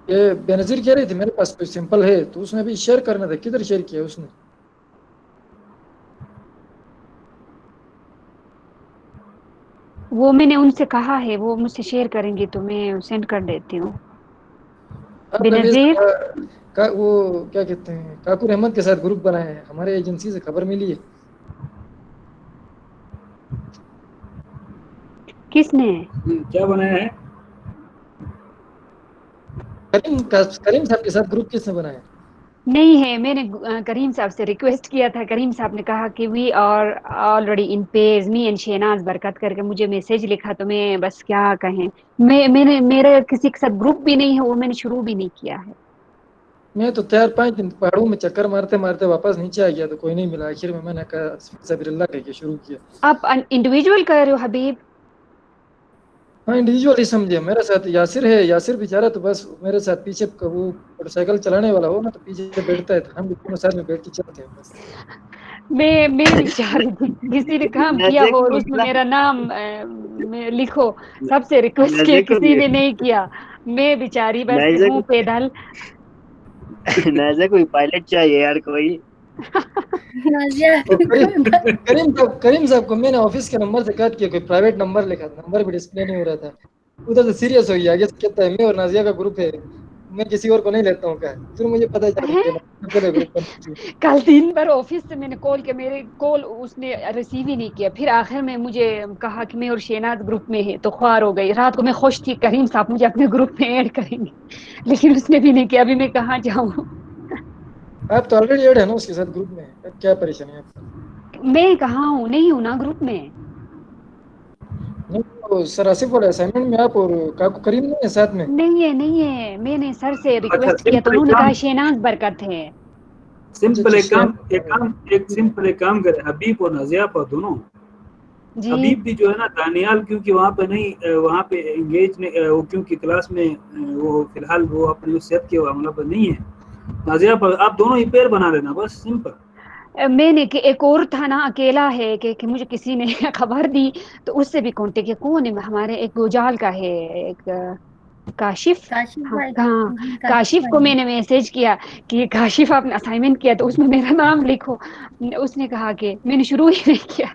ये बेनज़ीर कह रही थी मेरे पास कोई सिंपल है, तो उसने अभी शेयर करना था, किधर शेयर किया उसने? वो मैंने उनसे कहा है, वो मुझसे शेयर करेंगे तो मैं सेंड कर देती हूँ। बेनज़ीर का वो क्या कहते हैं, काकुर अहमद के साथ ग्रुप बनाया है, हमारे एजेंसी से खबर मिली है। किसने? क्या बनाया है? करीम साहब के साथ ग्रुप किसने बनाया? नहीं है, मैंने करीम साहब से रिक्वेस्ट किया था, करीम साहब ने कहा कि we are already in page, me and Shahnaz Barkat करके मुझे मैसेज लिखा, तो मैं बस क्या कहें, मैंने मेरे किसी के साथ ग्रुप भी नहीं है, वो मैंने शुरू भी नहीं किया है। मैं तो 4-5 दिन पहाड़ों में चक्कर मारते मारते वापस नीचे आ गया, तो कोई नहीं मिला। आखिर में मैंने कहा सबरिल्लाह कह के शुरू किया। आप इंडिविजुअल कर रहे हो हबीब? हाँ, इंडिविजुअल ही समझे। मेरे साथ यासिर है, यासिर बेचारा तो बस मेरे साथ पीछे, वो मोटरसाइकिल चलाने वाला हो ना तो पीछे बैठता है, तो हम दोनों साथ में बैठ के चलते हैं बस। मैं विचार किसी ने काम किया हो और उसमें मेरा नाम लिखो, सबसे रिक्वेस्ट किया, किसी ने नहीं किया, मैं बेचारी बस हूँ पैदल। नाज़ा कोई पायलट चाहिए यार कोई। करीम साहब को मैंने ऑफिस के नंबर से कहा कि कोई प्राइवेट नंबर लिखा, नंबर भी डिस्प्ले नहीं हो रहा था। उधर से सीरियस हो गया, आगे से कहता है मैं और नाजिया का ग्रुप है, मैं किसी और को नहीं लेता हूँ। क्या फिर मुझे पता चला कल दिन भर ऑफिस से मैंने कॉल किया, मेरे कॉल उसने रिसीव ही नहीं किया, फिर आखिर में मुझे कहा कि मैं और शहनाज ग्रुप में है, तो ख्वार हो गई। रात को मैं खुश थी करीम साहब मुझे अपने ग्रुप में ऐड करेंगे, लेकिन उसने भी नहीं किया। अभी मैं कहाँ जाऊँ? आप तो ऑलरेडी ऐड है ना उसके साथ ग्रुप में, क्या परेशानी है आपको? मैं कहाँ हूँ, नहीं हूँ ना ग्रुप में। नहीं तो सर आसिफ वाले असाइनमेंट में आप और काकू करीम नहीं है साथ में? नहीं है, मैंने सर से रिक्वेस्ट किया तो उन्होंने कहा शहनाज बरकत है। सिंपल एक काम करे, हबीब और नाजिया पर दोनों जी हबीब भी जो है ना दानियाल, क्योंकि वहाँ पे नहीं वहाँ पे एंगेज नहीं वो, क्योंकि क्लास में वो फिलहाल वो अपने उस सेहत के मामला पर नहीं है। नाजिया पर आप दोनों ही पेयर बना लेना, बस सिंपल। मैंने कि एक और था ना अकेला है कि मुझे किसी ने खबर दी, तो उससे भी कांटेक्ट किया। कौन है हमारे, एक गोजाल का है, एक काशिफ। काशिफ हाँ भाई। हाँ, जी, काशिफ काशिफ को भाई। मैंने मैसेज किया कि काशिफ आपने असाइनमेंट किया तो उसमें मेरा नाम लिखो। उसने कहा कि मैंने शुरू ही नहीं किया।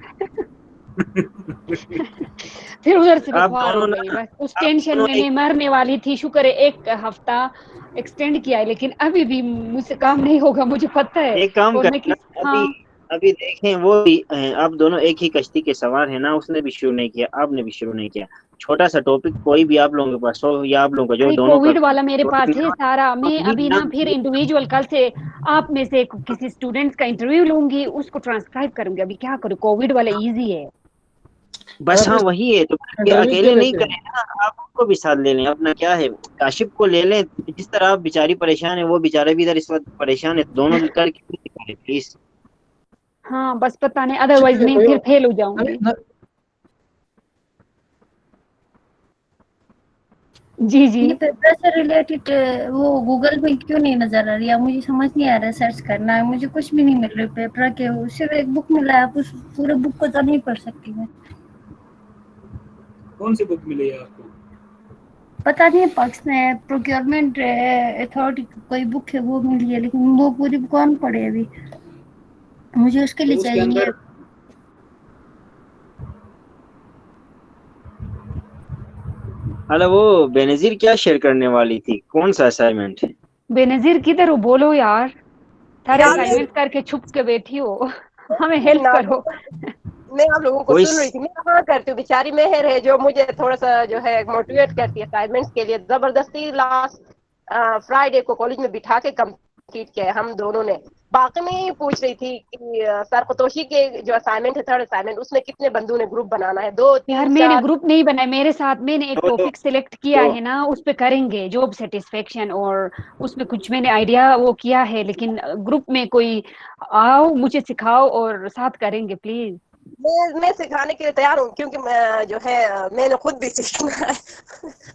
फिर उधर से आप बकवार हो दोनों गई, ना, बस उस आप टेंशन दोनों में एक मैं मरने वाली थी। शुक्र है एक हफ्ता एक्सटेंड किया है, लेकिन अभी भी मुझसे काम नहीं होगा, मुझे पता है। एक काम और मैं करना, किस, अभी हाँ अभी देखें वो भी आप दोनों एक ही कश्ती के सवार हैं ना, उसने भी शुरू नहीं किया, आपने भी शुरू नहीं किया। छोटा सा टॉपिक कोई भी आप लोगों के पास हो या आप लोगों का जो अरे दोनों का कोविड वाला मेरे टॉपिक पास है ना सारा। मैं अभी अभी ना, ना फिर इंडिविजुअल कल से आप में से किसी स्टूडेंट्स का इंटरव्यू लूंगी, उसको ट्रांसक्राइब करूंगी। अभी क्या करूँ, कोविड वाला इजी है। बस आप हाँ इस वही है, तो फिर इंटरव्यू क्यों अकेले नहीं लेते हैं? करें ना, आप उनको भी साथ ले लें। अपना क्या है, काशिफ को ले लें। जिस तरह आप बेचारी परेशान है, वो बेचारे भी इधर इस वक्त परेशान है, तो दोनों मिलकर क्यों नहीं करें प्लीज। हाँ बस पता नहीं, अच्छा अदरवाइज मैं कोई फिर और फेल हो न, जाऊंगी। न, जी जी। ये पेपर से रिलेटेड वो गूगल में क्यों नहीं नजर आ रही है? मुझे समझ नहीं आ रहा है, सर्च करना है, मुझे कुछ भी नहीं मिल रहा पेपर के। सिर्फ एक बुक मिला है, आप उस पूरे बुक को तो नहीं पढ़ सकती मैं। कौन सी बुक मिली है आपको? पता नहीं, पक्ष में प्रोक्योरमेंट अथॉरिटी कोई बुक है वो मिली है, लेकिन वो पूरी कौन पढ़े अभी? मुझे उसके तो लिए उसके चाहिए ये। अंदर हेलो, वो बेनजीर क्या शेयर करने वाली थी, कौन सा असाइनमेंट है? बेनजीर किधर हो, बोलो यार। सारे यार मैं असाइनमेंट करके छुप के बैठी हो। हमें नहीं हेल्प ना, करो। मैं आप लोगों को कोई सुन रही थी। मैं हाँ करती हूँ, बेचारी मेहर है जो मुझे थोड़ा सा जो है मोटिवेट करती है असाइनमेंट्स के लिए। जबरदस्ती लास्ट फ्राइडे को कॉलेज में बिठा के कंप्लीट किया है हम दोनों ने। बाकी मैं ये पूछ रही थी कि सरफतोशी के जो असाइनमेंट है, थर्ड असाइनमेंट, उसमें कितने बंदों ने ग्रुप बनाना है? दो, यार तीन, मैंने चार? ग्रुप नहीं बनाया, मेरे साथ मैंने एक तो, टॉपिक सिलेक्ट किया तो है ना, उस पे करेंगे जॉब सेटिस्फेक्शन, और उसमें कुछ मैंने आइडिया वो किया है, लेकिन ग्रुप में कोई आओ मुझे सिखाओ और साथ करेंगे प्लीज। मैं सिखाने के लिए तैयार हूँ, क्योंकि मैं जो है मैंने खुद भी सीखना है।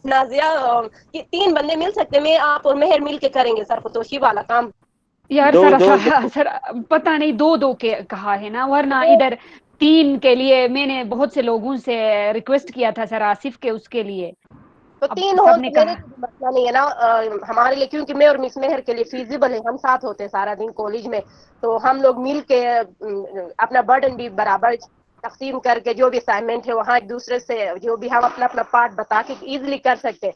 नाजिया कि 3 बंदे मिल सकते हैं, मैं आप और मेहर मिल के करेंगे सरफतोशी वाला काम। यार दो सर दो दो सर पता नहीं, दो दो के कहा है ना, वरना इधर 3 के लिए मैंने बहुत से लोगों से रिक्वेस्ट किया था सर, आसिफ के उसके लिए। तो अब 3 हो सबने तो मेरे कहा। लिए भी मसला नहीं है ना हमारे लिए, क्योंकि मैं और मिस मेहर के लिए फीजिबल है। हम साथ होते हैं सारा दिन कॉलेज में, तो हम लोग मिल के अपना बर्डन भी बराबर तकसीम करके जो भी असाइनमेंट है वहाँ एक दूसरे से जो भी हम अपना अपना पार्ट बता के इजीली कर सकते हैं।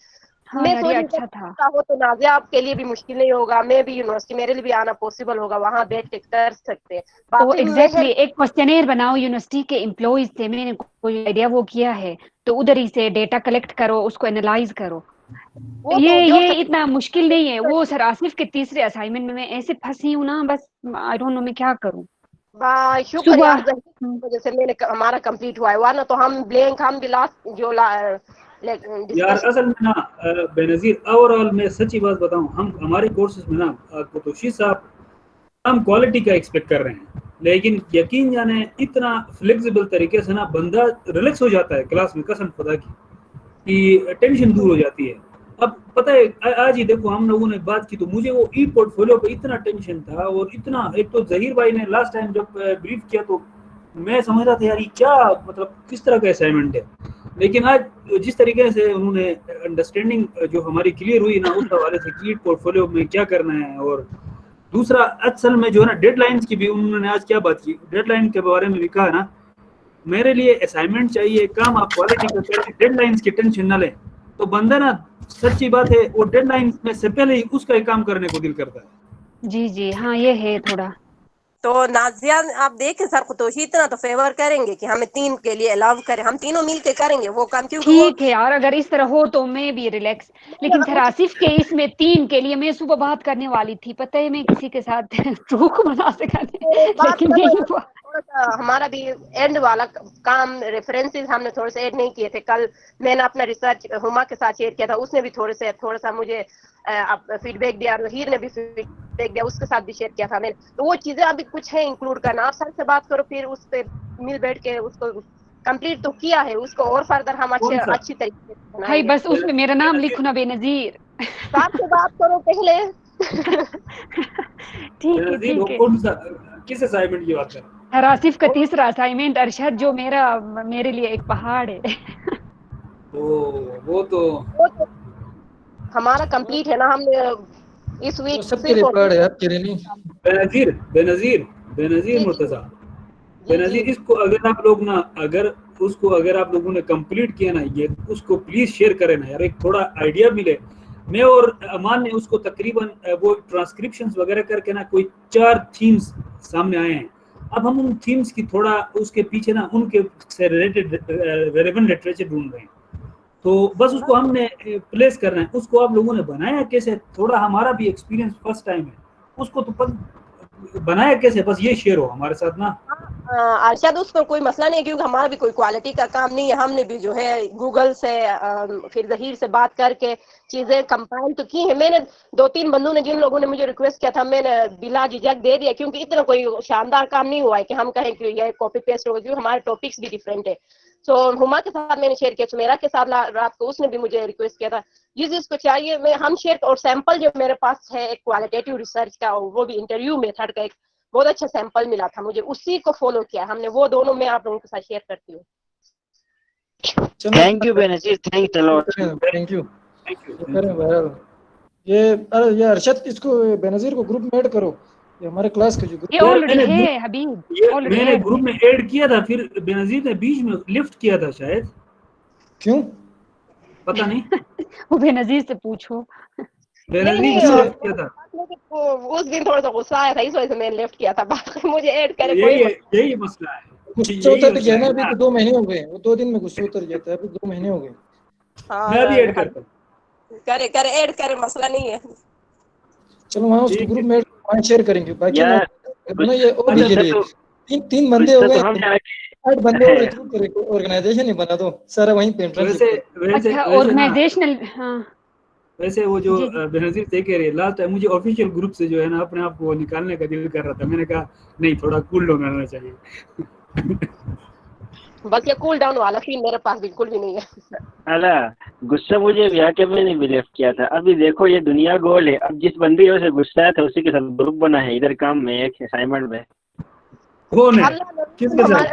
हाँ मैं यार ये सोच रही अच्छा था। हो तो नाजिया आपके लिए भी मुश्किल नहीं होगा, मैं भी यूनिवर्सिटी मेरे लिए भी आना पॉसिबल होगा, वहाँ बैठ के कर सकते हैं। तो बाकी एग्जैक्टली मेहर एक क्वेश्चनेयर बनाओ यूनिवर्सिटी के एम्प्लॉयज से, मैंने कोई आइडिया वो किया है, तो उधर ही से डेटा कलेक्ट करो, उसको एनालाइज करो। वो तो ये इतना मुश्किल नहीं है। वो सर आसिफ के तीसरे असाइनमेंट में मैं ऐसे फंसी हूँ ना, बस आई डोंट नो मैं क्या करूँ। शुक्र सुबह यार जहीर की वजह से मैंने हमारा कंप्लीट हुआ है, वरना तो हम ब्लैंक, हम भी लास्ट जो यार डिस्कशन। असल में ना बेनजीर, ओवरऑल मैं सच्ची बात बताऊं, हम हमारे कोर्सेज में ना कुतुशी साहब हम क्वालिटी का एक्सपेक्ट कर रहे हैं, लेकिन यकीन जाने इतना फ्लेक्सिबल तरीके से ना बंदा रिलैक्स हो जाता है क्लास में, कसम खुदा की कि टेंशन दूर हो जाती है। अब पता है आज ही देखो हम लोगों ने बात की तो मुझे वो ई पोर्टफोलियो पे इतना टेंशन था, और इतना, एक तो जहीर भाई ने लास्ट टाइम जब ब्रीफ किया तो मैं समझ रहा था यार ये क्या मतलब किस तरह का असाइनमेंट है, लेकिन आज जिस तरीके से उन्होंने अंडरस्टैंडिंग जो हमारी क्लियर हुई ना उस हवाले से कि पोर्टफोलियो में क्या करना है। और दूसरा असल में जो है ना डेडलाइंस की भी उन्होंने आज क्या बात की, डेडलाइन के बारे में भी कहा ना, मेरे लिए असाइनमेंट चाहिए, काम आप क्वालिटी का करें, डेडलाइंस की टेंशन ना लें। तो बंदा ना, सच्ची बात है, वो डेडलाइन में से पहले ही उसका ही काम करने को दिल करता है। जी जी हाँ ये है थोड़ा। तो नाजिया आप देखें सरफतोशी इतना तो फेवर करेंगे कि हमें 3 के लिए अलाउ करें, हम तीनों मिल के करेंगे वो काम, क्योंकि वो ठीक है यार, अगर इस तरह हो तो मैं भी रिलैक्स। लेकिन सर आसिफ के इसमें 3 के लिए मैं सुबह बात करने वाली थी, पता है मैं किसी के साथ ट्रूक बना सकाने, बात लेकिन करो यही यार। हुआ। थोड़ा सा हमारा भी एंड वाला काम, रेफरेंसेस हमने थोड़े से ऐड नहीं किए थे कल। मैंने अपना रिसर्च हुमा के साथ शेयर किया था, उसने भी थोड़ा सा मुझे फीडबैक दिया, रहीर ने भी फीडबैक दिया, उसके साथ भी शेयर किया था मैंने। तो वो चीजें अभी कुछ है इंक्लूड करना, आप सर से बात करो, फिर उस पर मिल बैठ के उसको कंप्लीट तो किया है, उसको और फर्दर हम कौन सा? अच्छी तरीके से भाई बनाएंगे। बस उसमें मेरा नाम लिखो ना बेनजीर। साहब से बात करो पहले। ठीक है बेनजीर, वो ठीक है। कौन सा, किस असाइनमेंट की बात कर रहे हैं? रासिफ का तीसरा असाइनमेंट, अरशद जो मेरे लिए एक पहाड़ है। वो तो वो तो हमारा कंप्लीट है ना, हमने इस वो वीक सबके लिए पढ़ है, आपके लिए नहीं। बेनजीर बेनजीर बेनजीर जी, मुर्तजा, जी बेनजीर, जी इसको अगर आप लोग ना, अगर आप लोगों ने कंप्लीट किया ना, ये उसको प्लीज शेयर करें ना यार, एक थोड़ा आइडिया मिले। मैं और अमान ने उसको तकरीबन वो ट्रांसक्रिप्शंस वगैरह करके ना कोई 4 थीम्स सामने आए हैं। अब हम उन थीम्स की थोड़ा उसके पीछे ना उनके से रिलेटेड रेलेवेंट लिटरेचर ढूंढ रहे हैं, तो बस उसको हमने प्लेस करना है। उसको आप लोगों ने बनाया कैसे, थोड़ा हमारा भी एक्सपीरियंस फर्स्ट टाइम है, उसको तो बनाया कैसे, बस ये शेयर हो हमारे साथ ना। अरशद, उसको कोई मसला नहीं है, क्योंकि हमारा भी कोई क्वालिटी का काम नहीं है। हमने भी जो है गूगल से फिर जहीर से बात करके चीजें कंपाइल तो की है। मैंने 2-3 बंदों ने, जिन लोगों ने मुझे रिक्वेस्ट किया था, मैंने बिला झिझक दे दिया, क्योंकि इतना कोई शानदार काम नहीं हुआ है कि हम कहें कि ये कॉपी पेस्ट होगा, क्योंकि हमारे टॉपिक्स भी डिफरेंट है। सो हुमा के साथ मैंने शेयर किया, सुमेरा के साथ रात को उसने भी मुझे रिक्वेस्ट किया था, जिसको चाहिए मैं हम शेयर। और सैंपल जो मेरे पास है एक क्वालिटेटिव रिसर्च का, वो भी इंटरव्यू मेथड का, एक बहुत अच्छा सैंपल मिला था मुझे, उसी को फॉलो किया हमने। वो दोनों मैं आप लोगों के साथ शेयर करती हूँ। Thank you Benazir, thanks a lot. Thank you. Thank you. करें बहरहाल, ये अरशद, इसको बेनजीर को ग्रुप में ऐड करो, ये हमारे क्लास का जो ग्रुप ये ऑलरेडी है हबीब, ऑलरेडी मैंने ऐड ग्रुप है। में ऐड किया था, फिर बेनजीर ने बीच में लिफ्ट किया था शायद, क्यों? पता नहीं। वो बेनजीर से पूछो। बेनजीर नहीं क्यों लिफ्ट किया था? उस दिन थोड़ा सा गुस्सा आया था, इस वजह से मैंने लेफ्ट किया था। बात मुझे ऐड करे कोई यही मसला है, गुस्सा उतर गया ना, अभी तो 2 महीने हो गए, वो 2 दिन में गुस्सा उतर गया था, अभी 2 महीने हो गए। मैं भी ऐड करता हूँ। करे ऐड करे, मसला नहीं है। चलो वहाँ उसको ग्रुप में वहाँ शेयर करेंगे। बाकी यार ना ये और भी के लिए 3 बंदे हो गए, 8 बंदे और रिक्रूट करेंगे, ऑर्गेनाइजेशन ही बना दो सारा वहीं पे। अच्छा ऑर्गेनाइजेशनल, हाँ वैसे वो जो जी जी। बेनजीर से कह रहे लास्ट टाइम मुझे ऑफिशियल ग्रुप से जो है ना अपने आप को निकालने का दिल कर रहा था, मैंने कहा नहीं, थोड़ा कूल डाउन रहना चाहिए। बस ये कूल डाउन वाला सीन मेरे पास बिल्कुल भी नहीं है। अला गुस्सा मुझे भी आके मैंने भी लेफ्ट किया था। अभी देखो ये दुनिया गोल है, अब जिस बंदे से गुस्सा आया था उसी के साथ ग्रुप बना है इधर काम में, एक असाइनमेंट में। कौन है, किसके साथ?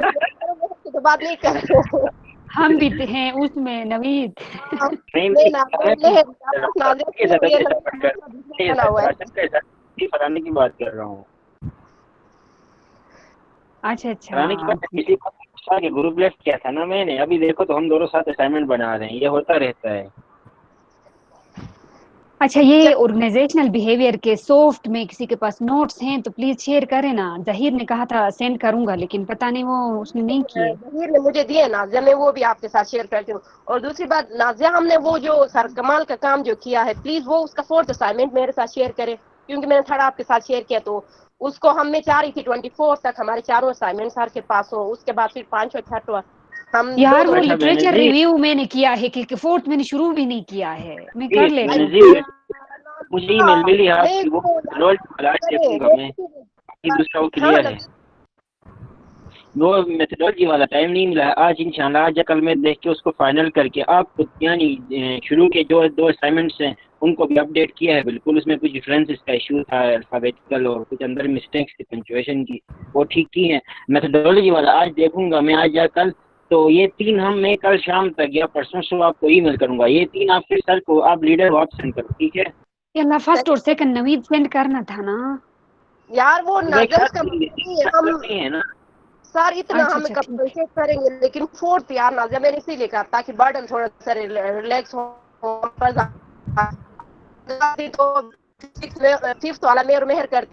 तो बात नहीं कर रहे, हम भी हैं उसमें नवीद। फलाने की बात कर रहा हूँ। अच्छा अच्छा, किसी के ग्रुप लेफ्ट किया था ना मैंने। अभी देखो तो हम दोनों साथ असाइनमेंट बना रहे हैं, ये होता रहता है। अच्छा ये ऑर्गेनाइजेशनल बिहेवियर के सॉफ्ट में किसी के पास नोट्स हैं तो प्लीज शेयर करें ना। जहीर ने कहा था सेंड करूंगा, लेकिन पता नहीं वो उसने नहीं किए। जहीर ने मुझे दिए नाजिया, मैं वो भी आपके साथ शेयर करती हूँ। और दूसरी बात नाजिया, हमने वो जो सर कमाल का काम जो किया है, प्लीज वो उसका 4th असाइनमेंट मेरे साथ शेयर करें, क्योंकि मैंने 3rd आपके साथ शेयर किया, तो उसको हम मैं चाह रही थी 24 तक हमारे चारों असाइनमेंट सर के पास हो, उसके बाद फिर 5वां 6वां हम यार दो वो दो लिटरेचर रिव्यू मैंने किया है कि 4th मैंने शुरू भी नहीं किया है, मैं कर लेती हूँ। मुझे ईमेल मिली है आपकी, वो देखूंगा मैं। दूसरा वो क्लियर है, वो मेथोडोलॉजी वाला टाइम नहीं मिला है। आज इंशाल्लाह आज या कल में देख के उसको फाइनल करके आपको, यानी शुरू के जो 2 असाइनमेंट्स हैं उनको भी अपडेट किया है बिल्कुल। उसमें कुछ डिफरेंसेस का इशू था अल्फाबेटिकल और कुछ अंदर मिस्टेक्स थी पंक्चुएशन की, वो ठीक की है। मेथोडोलॉजी वाला आज देखूंगा मैं, आज या कल। तो ये 3 मैं कल शाम तक या परसों सुबह आपको ईमेल करूंगा। ये 3 आप फिर सर को, आप लीडर को आप सेंड करो, ठीक है? यार फर्स्ट और सेकंड नवीद सेंड करना था ना यार, वो नजर का हम है ना सर इतना हम कंपनसेट करेंगे, लेकिन 4th यार नाजिया मैंने इसीलिए कहा ताकि बर्डन थोड़ा सा रिलैक्स हो। तो 5th वाला मेयर मेहर कर।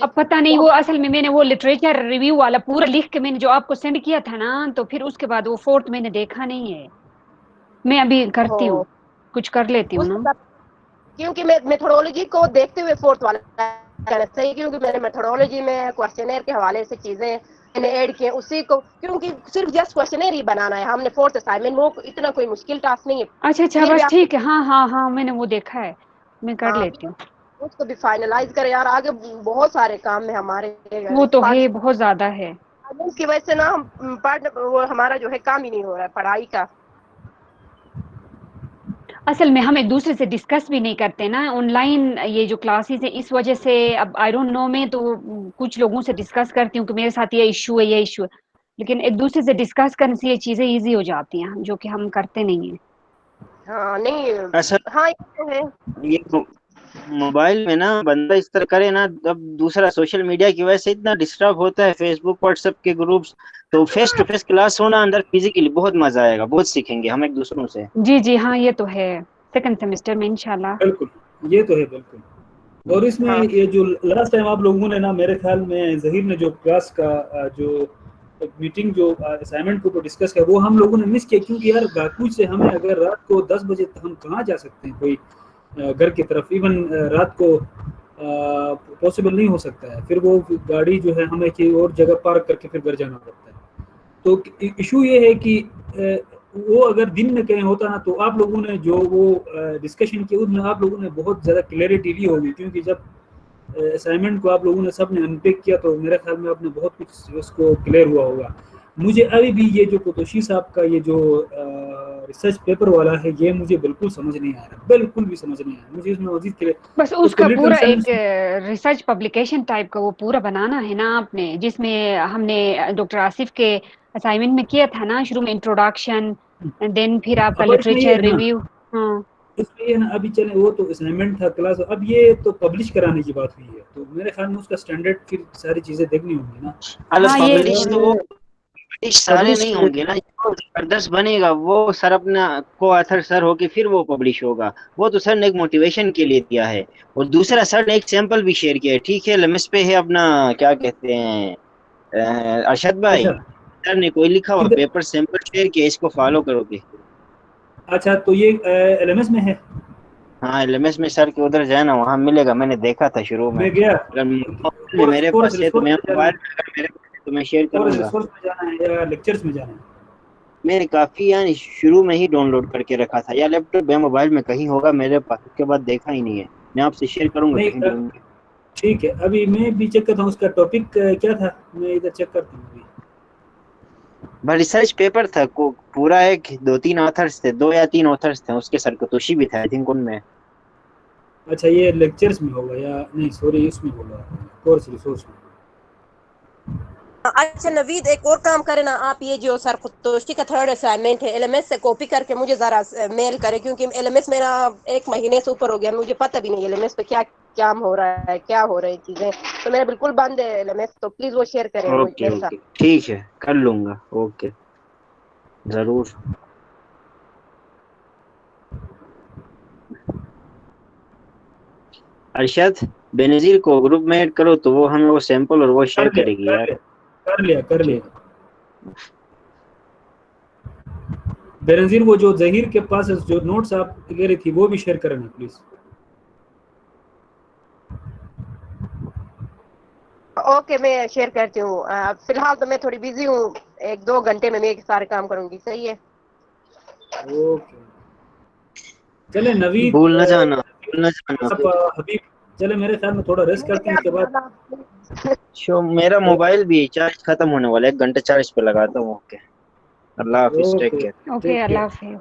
अब पता नहीं वो असल में मैंने वो लिटरेचर रिव्यू वाला पूरा लिख के मैंने जो आपको सेंड किया था ना, तो फिर उसके बाद वो 4th मैंने देखा नहीं है। मैं अभी करती हूँ, कुछ कर लेती हूँ ना, क्योंकि मैं मेथोडोलॉजी को देखते हुए 4th वाला सही, क्योंकि मैंने मेथोडोलॉजी में क्वेश्चनर के हवाले से चीजें मैंने ऐड किए उसी को, क्योंकि सिर्फ जस्ट क्वेश्चनर ही बनाना है हमने 4th असाइनमेंट, वो इतना कोई मुश्किल टास्क नहीं है। अच्छा अच्छा बस ठीक है, हाँ हाँ हाँ मैंने वो देखा है, मैं कर लेती हूँ। उसको भी फाइनलाइज करें यार, आगे बहुत सारे काम है हमारे। वो तो है, बहुत ज्यादा है। अटेंडेंस की वजह से ना हम पढ़ वो हमारा जो है काम ही नहीं हो रहा है पढ़ाई का। असल में हम एक दूसरे से डिस्कस भी नहीं करते ना ऑनलाइन, ये जो क्लासेस है इस वजह से। अब आई डोंट नो, मैं तो कुछ लोगों से डिस्कस करती हूँ कि मेरे साथ ये इशू है, ये इशू है, लेकिन एक दूसरे से डिस्कस करने से ये चीजें इजी हो जाती हैं, जो कि हम करते नहीं हैं। हाँ नहीं, असल हाँ ये तो है। ये मोबाइल में ना बंदा इस तरह करे ना, अब दूसरा सोशल मीडिया की वजह से इतना डिस्टर्ब होता है, फेसबुक व्हाट्सएप के ग्रुप्स, तो फेस टू फेस क्लास होना अंदर फिजिकली बहुत मजा आएगा, बहुत सीखेंगे हम एक दूसरों से। जी जी हाँ, ये तो है, सेकंड सेमेस्टर में इंशाल्लाह। बिल्कुल, ये तो है बिल्कुल। और इसमें हाँ ये जो लास्ट टाइम आप लोगों ने ना, मेरे ख्याल में जहीर ने जो क्लास का जो मीटिंग जो असाइनमेंट को डिस्कस किया वो हम लोगों ने मिस किया, क्योंकि यार गाकुज से हमें अगर रात को 10 बजे हम कहाँ जा सकते हैं कोई घर की तरफ, इवन रात को पॉसिबल नहीं हो सकता है, फिर वो गाड़ी जो है हमें कि और जगह पार्क करके फिर घर जाना पड़ता है। तो इशू ये है कि वो अगर दिन में कहीं होता ना, तो आप लोगों ने जो वो डिस्कशन किया उसमें आप लोगों ने बहुत ज़्यादा क्लैरिटी ली होगी, क्योंकि जब असाइनमेंट को आप लोगों ने सब ने अनपिक किया तो मेरे ख्याल में आपने बहुत कुछ उसको क्लियर हुआ होगा। मुझे अभी भी ये जो कुतुशी साहब का ये जो रिसर्च पेपर वाला है, ये मुझे बिल्कुल समझ नहीं आ रहा, बिल्कुल भी समझ नहीं आ रहा मुझे इसमें मजीद क्लियर। बस उसका पूरा एक रिसर्च पब्लिकेशन टाइप का वो पूरा बनाना है ना आपने, जिसमें हमने डॉक्टर आसिफ के असाइनमेंट में किया था ना, शुरू में इंट्रोडक्शन, देन फिर आपका लिटरेचर रिव्यू। हाँ इसलिए ना अभी चले, वो तो असाइनमेंट था क्लास, अब ये तो पब्लिश कराने की बात हुई है, तो मेरे ख्याल में उसका स्टैंडर्ड फिर सारी चीजें देखनी होंगी ना। हाँ, ये पब्लिश तो वो पब्लिश सारे नहीं होंगे ना, जो जबरदस्त बनेगा वो सर अपना को ऑथर सर होके फिर वो पब्लिश होगा, वो तो सर ने एक मोटिवेशन के लिए दिया है। और दूसरा सर ने एक सैंपल भी शेयर किया है, ठीक है, लम्स पे है अपना क्या कहते हैं अरशद भाई, अच्छा सर ने कोई लिखा हुआ किधर? पेपर सैंपल शेयर किया, इसको फॉलो करोगे। अच्छा तो ये एलएमएस में है? हाँ एलएमएस में सर के उधर जाए ना, वहाँ मिलेगा, मैंने देखा था शुरू में। मैं गया अगर मोबाइल में मेरे पास है तो मैं मोबाइल में, अगर मेरे पास है तो मैं शेयर करूंगा। रिसोर्स में जाना है या लेक्चर्स में जाना है? मैंने काफी यानी शुरू में ही डाउनलोड करके रखा था, या लैपटॉप या मोबाइल में कहीं होगा मेरे पास, उसके बाद देखा ही नहीं है। मैं आपसे शेयर करूंगा नहीं कहीं ढूंढ के। ठीक है, अभी मैं भी चेक करता हूँ उसका टॉपिक क्या था, मैं इधर चेक करता हूँ अभी। बस रिसर्च पेपर था को पूरा, एक 2-3 ऑथर्स थे, 2 या 3 ऑथर्स थे, उसके सरकतोशी भी था आई थिंक उनमें। अच्छा ये लेक्चर्स में होगा या नहीं, सॉरी इसमें होगा, कोर्स रिसोर्स में। अच्छा नवीद, एक और काम करें ना आप, ये जो सर खुतोशी का थर्ड असाइनमेंट है एलएमएस से कॉपी करके मुझे जरा मेल करें, क्योंकि एलएमएस मेरा 1 महीने से ऊपर हो गया, मुझे पता भी नहीं एलएमएस पे क्या काम हो रहा है, क्या हो रही चीजें, तो मेरा बिल्कुल बंद है एलएमएस, तो प्लीज वो शेयर करें ओके मेरे साथ। ओके ठीक है, कर लूंगा, ओके जरूर। अरशद बेनजीर को ग्रुप में ऐड करो, तो वो हमें वो सैंपल और वो शेयर करेगी यार। कर लिया। बेनजीर वो जो जहीर के पास जो नोट्स आप कह रही थी वो भी शेयर करना प्लीज। ओके मैं शेयर करती हूँ, फिलहाल तो मैं थोड़ी बिजी हूँ, 1-2 घंटे में मैं सारे काम करूंगी, सही है? ओके चले नवीद, भूल न जाना फिर। हबीब चले, मेरे ख्याल में थोड़ा रेस्ट करते हैं, उसके बाद शो मेरा मोबाइल भी चार्ज खत्म होने वाला है, 1 घंटे चार्ज पे लगाता हूँ। ओके अल्लाह हाफिज, टेक केयर। ओके, अल्लाह हाफिज।